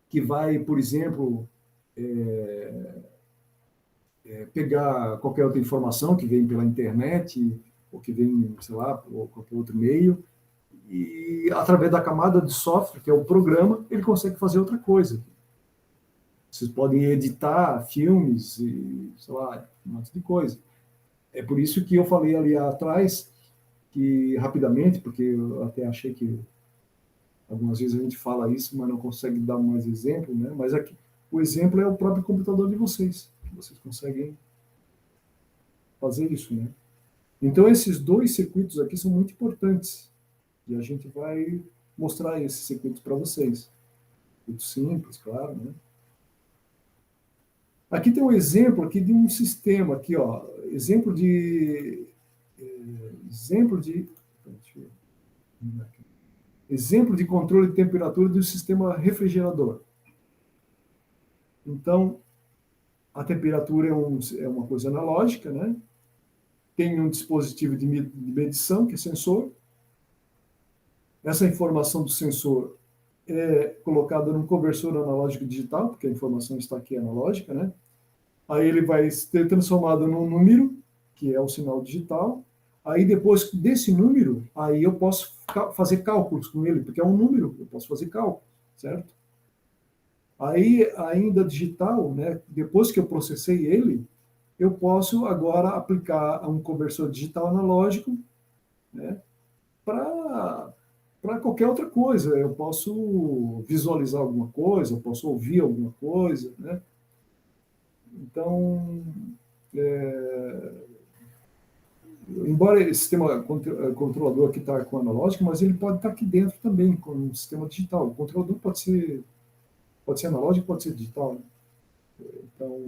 que vai, por exemplo, pegar qualquer outra informação que vem pela internet, ou que vem, sei lá, por qualquer outro meio, e através da camada de software, que é o programa, ele consegue fazer outra coisa. Vocês podem editar filmes e, sei lá, um monte de coisa. É por isso que eu falei ali atrás, que rapidamente, porque eu até achei que algumas vezes a gente fala isso, mas não consegue dar mais exemplo, né? Mas aqui, o exemplo é o próprio computador de vocês, que vocês conseguem fazer isso, né? Então, esses dois circuitos aqui são muito importantes. E a gente vai mostrar esses circuitos para vocês. Muito simples, claro, né? Aqui tem um exemplo aqui de um sistema aqui, ó, exemplo de controle de temperatura do sistema refrigerador. Então, a temperatura é uma coisa analógica, né? Tem um dispositivo de medição, que é sensor. Essa informação do sensor é colocada num conversor analógico digital, porque a informação está aqui analógica, né? Aí ele vai ser transformado num número, que é o sinal digital. Aí depois desse número, aí eu posso fazer cálculos com ele, porque é um número, eu posso fazer cálculos, certo? Aí, ainda digital, né, depois que eu processei ele, eu posso agora aplicar um conversor digital analógico, né, para qualquer outra coisa. Eu posso visualizar alguma coisa, eu posso ouvir alguma coisa, né? Então, embora esse sistema controlador aqui está com analógico, mas ele pode estar aqui dentro também, com um sistema digital. O controlador pode ser analógico, pode ser digital, né? Então,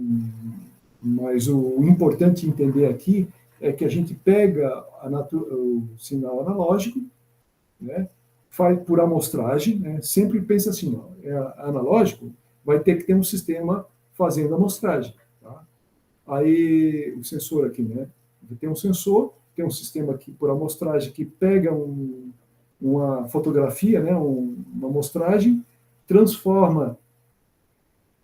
mas o importante entender aqui é que a gente pega o sinal analógico, né, faz por amostragem, né, sempre pensa assim, ó, analógico, vai ter que ter um sistema fazendo a amostragem. Tá? Aí o sensor aqui, né, tem um sensor, tem um sistema aqui por amostragem que pega uma fotografia, né, uma amostragem, transforma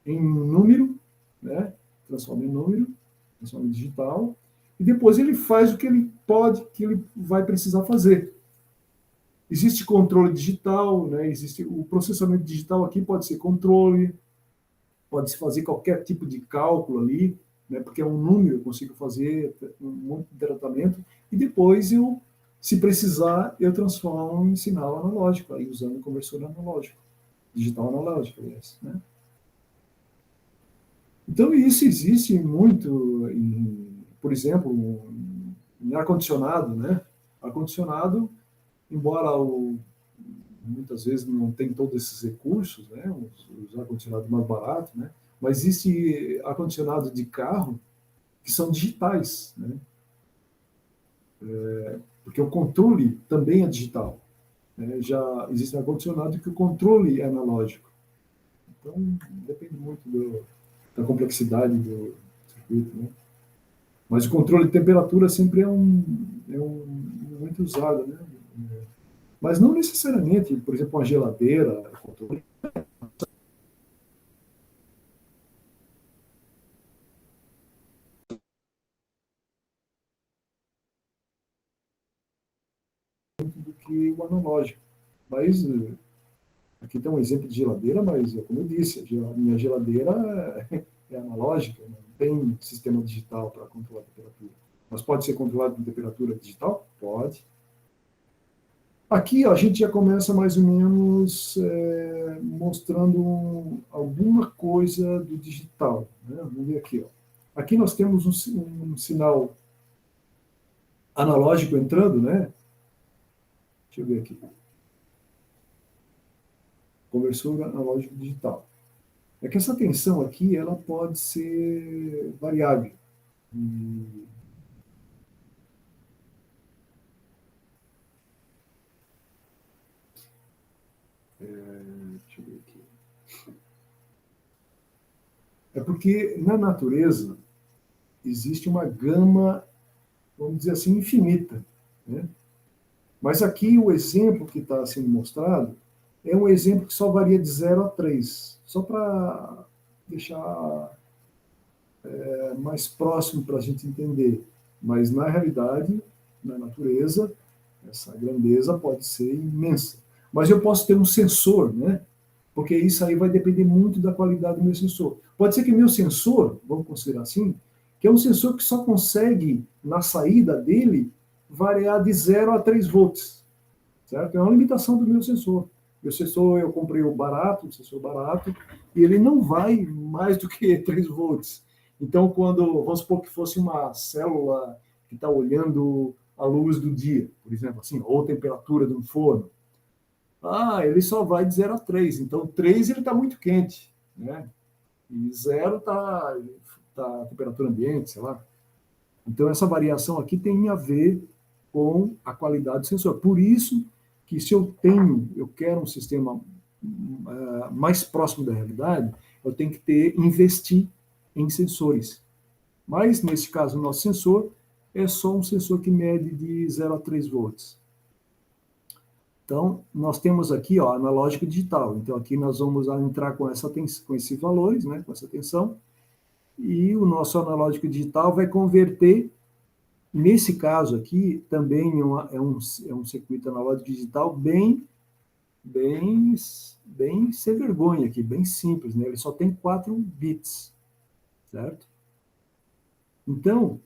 em número, né, transforma em digital, e depois ele faz o que ele vai precisar fazer. Existe controle digital, né, existe o processamento digital aqui, pode ser controle, pode-se fazer qualquer tipo de cálculo ali, né, porque é um número, eu consigo fazer um monte de tratamento, e depois se precisar, eu transformo em sinal analógico, aí usando o conversor analógico, digital analógico, aliás, né? Então, isso existe muito, por exemplo, em ar-condicionado, né? Ar-condicionado, embora muitas vezes não tem todos esses recursos, né? Os ar-condicionados mais baratos, né? Mas existe ar-condicionado de carro que são digitais, né? Porque o controle também é digital, né? Já existe ar-condicionado que o controle é analógico. Então, depende muito da complexidade do circuito, né? Mas o controle de temperatura sempre é muito usado, né? Mas não necessariamente, por exemplo, uma geladeira, controle do que o analógico. Mas aqui tem um exemplo de geladeira, mas, como eu disse, a minha geladeira é analógica, não tem sistema digital para controlar a temperatura. Mas pode ser controlado com temperatura digital? Pode. Aqui ó, a gente já começa mais ou menos mostrando alguma coisa do digital, né? Vamos ver aqui. Ó. Aqui nós temos um sinal analógico entrando, né? Deixa eu ver aqui. Conversor analógico digital. É que essa tensão aqui, ela pode ser variável. Deixa eu ver aqui. É porque na natureza existe uma gama, vamos dizer assim, infinita, né? Mas aqui o exemplo que está sendo mostrado é um exemplo que só varia de 0 a 3, só para deixar mais próximo para a gente entender. Mas, na realidade, na natureza, essa grandeza pode ser imensa. Mas eu posso ter um sensor, né? Porque isso aí vai depender muito da qualidade do meu sensor. Pode ser que meu sensor, vamos considerar assim, que é um sensor que só consegue, na saída dele, variar de 0 a 3 volts. Certo? É uma limitação do meu sensor. Meu sensor, eu comprei o barato, um sensor barato, e ele não vai mais do que 3 volts. Então, quando, vamos supor que fosse uma célula que está olhando a luz do dia, por exemplo, assim, ou temperatura de um forno, ele só vai de 0 a 3. Então, 3 ele está muito quente, né? E 0 está a temperatura ambiente, sei lá. Então, essa variação aqui tem a ver com a qualidade do sensor. Por isso que se eu quero um sistema mais próximo da realidade, eu tenho que investir em sensores. Mas, nesse caso, o nosso sensor é só um sensor que mede de 0 a 3 volts. Então, nós temos aqui, ó, analógico digital. Então, aqui nós vamos entrar com esses valores, né, com essa tensão, e o nosso analógico digital vai converter. Nesse caso aqui, também é um circuito analógico digital bem sem vergonha aqui, bem simples, né? Ele só tem 4 bits, certo? Então,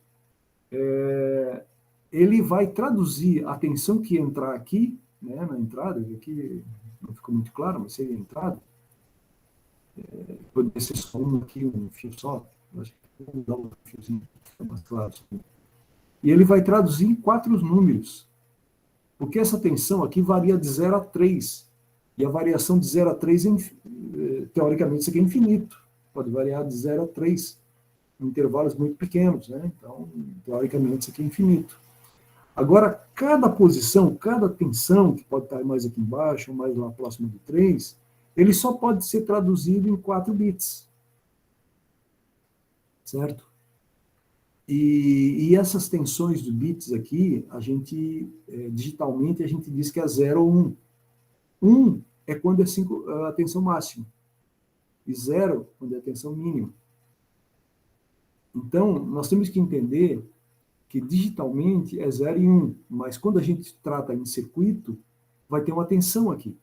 ele vai traduzir a tensão que entrar aqui, né, na entrada, aqui não ficou muito claro, mas seria a entrada, poderia ser só aqui, um fio só, acho que vou mudar um fiozinho, fica mais claro. E ele vai traduzir em 4 números, porque essa tensão aqui varia de 0 a 3, e a variação de 0 a 3, teoricamente, isso aqui é infinito, pode variar de 0 a 3, em intervalos muito pequenos, né? Então, teoricamente, isso aqui é infinito. Agora, cada posição, cada tensão, que pode estar mais aqui embaixo, ou mais lá próximo do 3, ele só pode ser traduzido em 4 bits, certo? E essas tensões de bits aqui, a gente, digitalmente, a gente diz que é 0 ou 1. 1 é quando é a tensão máxima, e 0 quando é a tensão mínima. Então, nós temos que entender que digitalmente é 0 e 1, mas quando a gente trata em circuito, vai ter uma tensão aqui.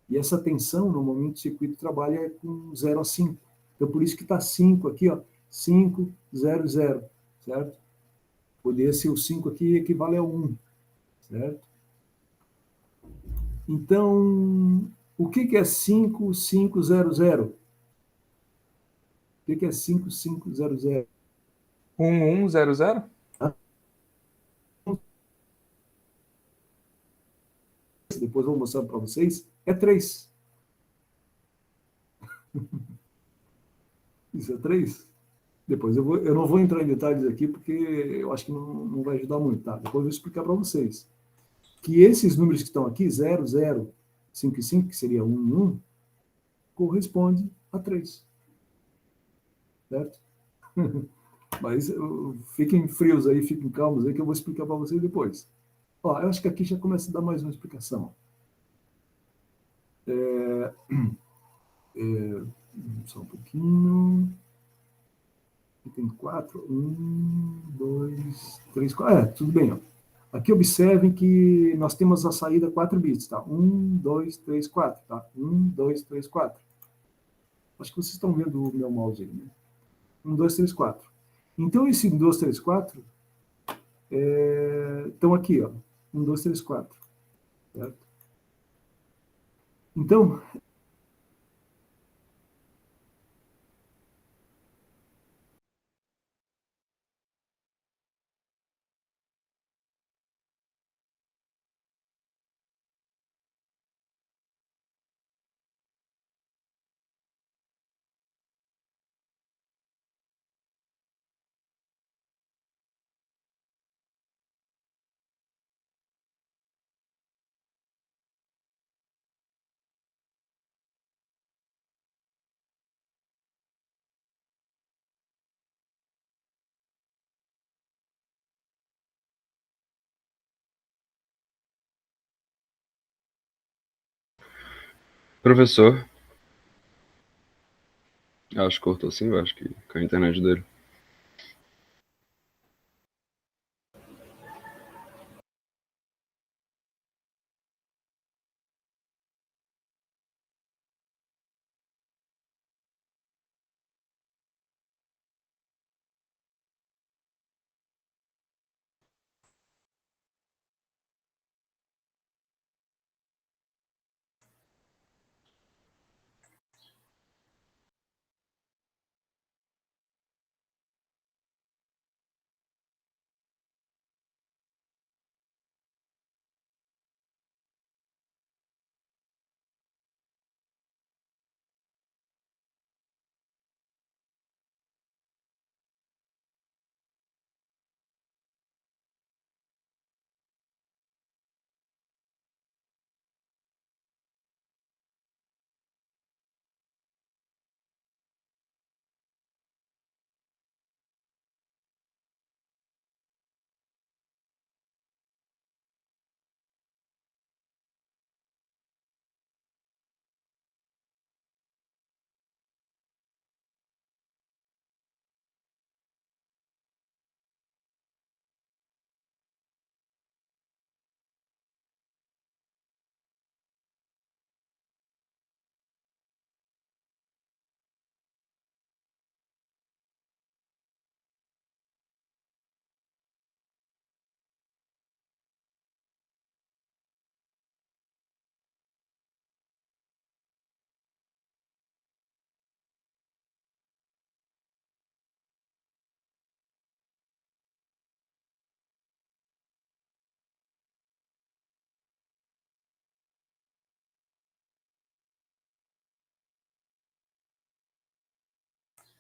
E essa tensão, normalmente, o circuito trabalha com 0 a 5. Então, por isso que está 5 aqui, ó, 5, 0, 0, certo? Poderia ser o 5 aqui equivale a 1, certo? Então, o que é 5500? O que é 5500? 1100? Depois eu vou mostrar para vocês. É 3. Isso é 3? Depois eu não vou entrar em detalhes aqui, porque eu acho que não vai ajudar muito, tá? Depois eu vou explicar para vocês. Que esses números que estão aqui, 0, 0, 5 e 5, que seria 1 e 1, corresponde a 3. Certo? Mas fiquem frios aí, fiquem calmos aí, que eu vou explicar para vocês depois. Ó, eu acho que aqui já começa a dar mais uma explicação. Só um pouquinho. Aqui tem 4. 1, 2, 3, 4. Tudo bem. Ó. Aqui observem que nós temos a saída 4 bits, tá? 1, 2, 3, 4, tá? 1, 2, 3, 4. Acho que vocês estão vendo o meu mouse aí, né? 1, 2, 3, 4. Então, esse 1, 2, 3, 4 estão aqui, ó. 1, 2, 3, 4. Certo? Então, Professor, acho que cortou sim, eu acho que caiu a internet dele.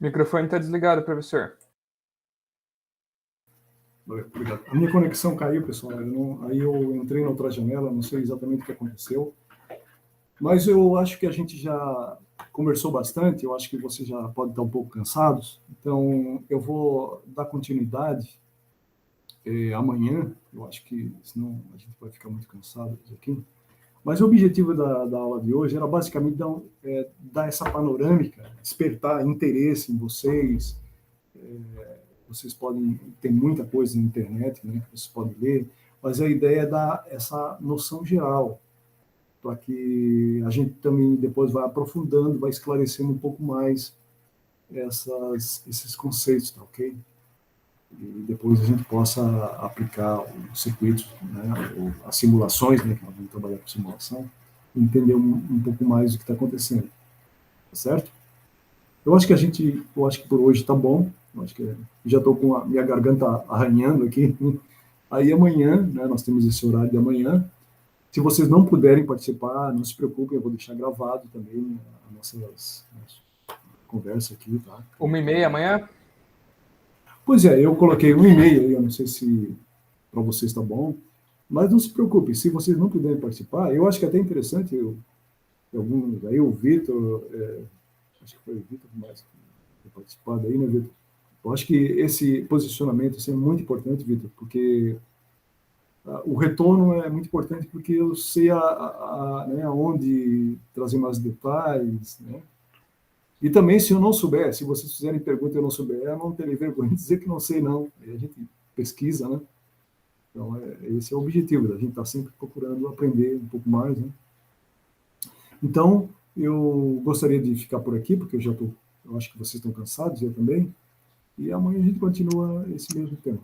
O microfone está desligado, professor. Obrigado. A minha conexão caiu, pessoal. Aí eu entrei na outra janela, não sei exatamente o que aconteceu. Mas eu acho que a gente já conversou bastante, eu acho que vocês já podem estar um pouco cansados. Então, eu vou dar continuidade amanhã. Eu acho que senão a gente vai ficar muito cansado aqui. Mas o objetivo da aula de hoje era basicamente dar essa panorâmica, despertar interesse em vocês. Vocês podem ter muita coisa na internet, né, que vocês podem ler, mas a ideia é dar essa noção geral, para que a gente também depois vai aprofundando, vai esclarecendo um pouco mais esses conceitos, tá ok? E depois a gente possa aplicar os circuitos, né, ou as simulações, né, que nós vamos trabalhar com simulação, e entender um pouco mais do que está acontecendo, tá certo? Eu acho que por hoje está bom. Eu acho que já estou com a minha garganta arranhando aqui. Aí amanhã, né, nós temos esse horário de amanhã. Se vocês não puderem participar, não se preocupem, eu vou deixar gravado também conversa aqui, tá? 1h30 amanhã? Pois é, eu coloquei 1h30 aí, eu não sei se para vocês está bom, mas não se preocupe, se vocês não puderem participar, eu acho que é até interessante, alguns, aí o Vitor, acho que foi o Vitor mais que participado aí, né, Vitor? Eu acho que esse posicionamento assim, é muito importante, Vitor, porque o retorno é muito importante porque eu sei né, aonde trazer mais detalhes, né? E também, se eu não souber, se vocês fizerem pergunta e eu não souber, eu não terei vergonha de dizer que não sei, não. Aí a gente pesquisa, né? Então, esse é o objetivo, a gente está sempre procurando aprender um pouco mais, né? Então, eu gostaria de ficar por aqui, porque eu acho que vocês estão cansados, eu também, e amanhã a gente continua esse mesmo tema.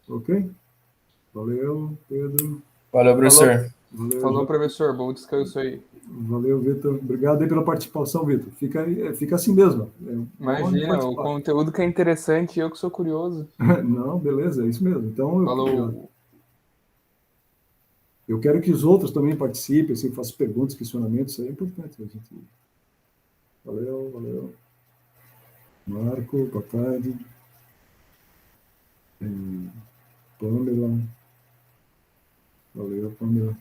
Ok? Valeu, Pedro. Valeu, professor. Valeu, Falou, professor. Bom descanso aí. Valeu, Vitor. Obrigado aí pela participação, Vitor. Fica assim mesmo. Imagina, o conteúdo que é interessante e eu que sou curioso. Não, beleza, é isso mesmo. Então, Falou. eu quero que os outros também participem, assim, façam perguntas, questionamentos, isso aí é importante. A gente... Valeu. Marco, boa tarde. Pamela. Valeu, Pamela.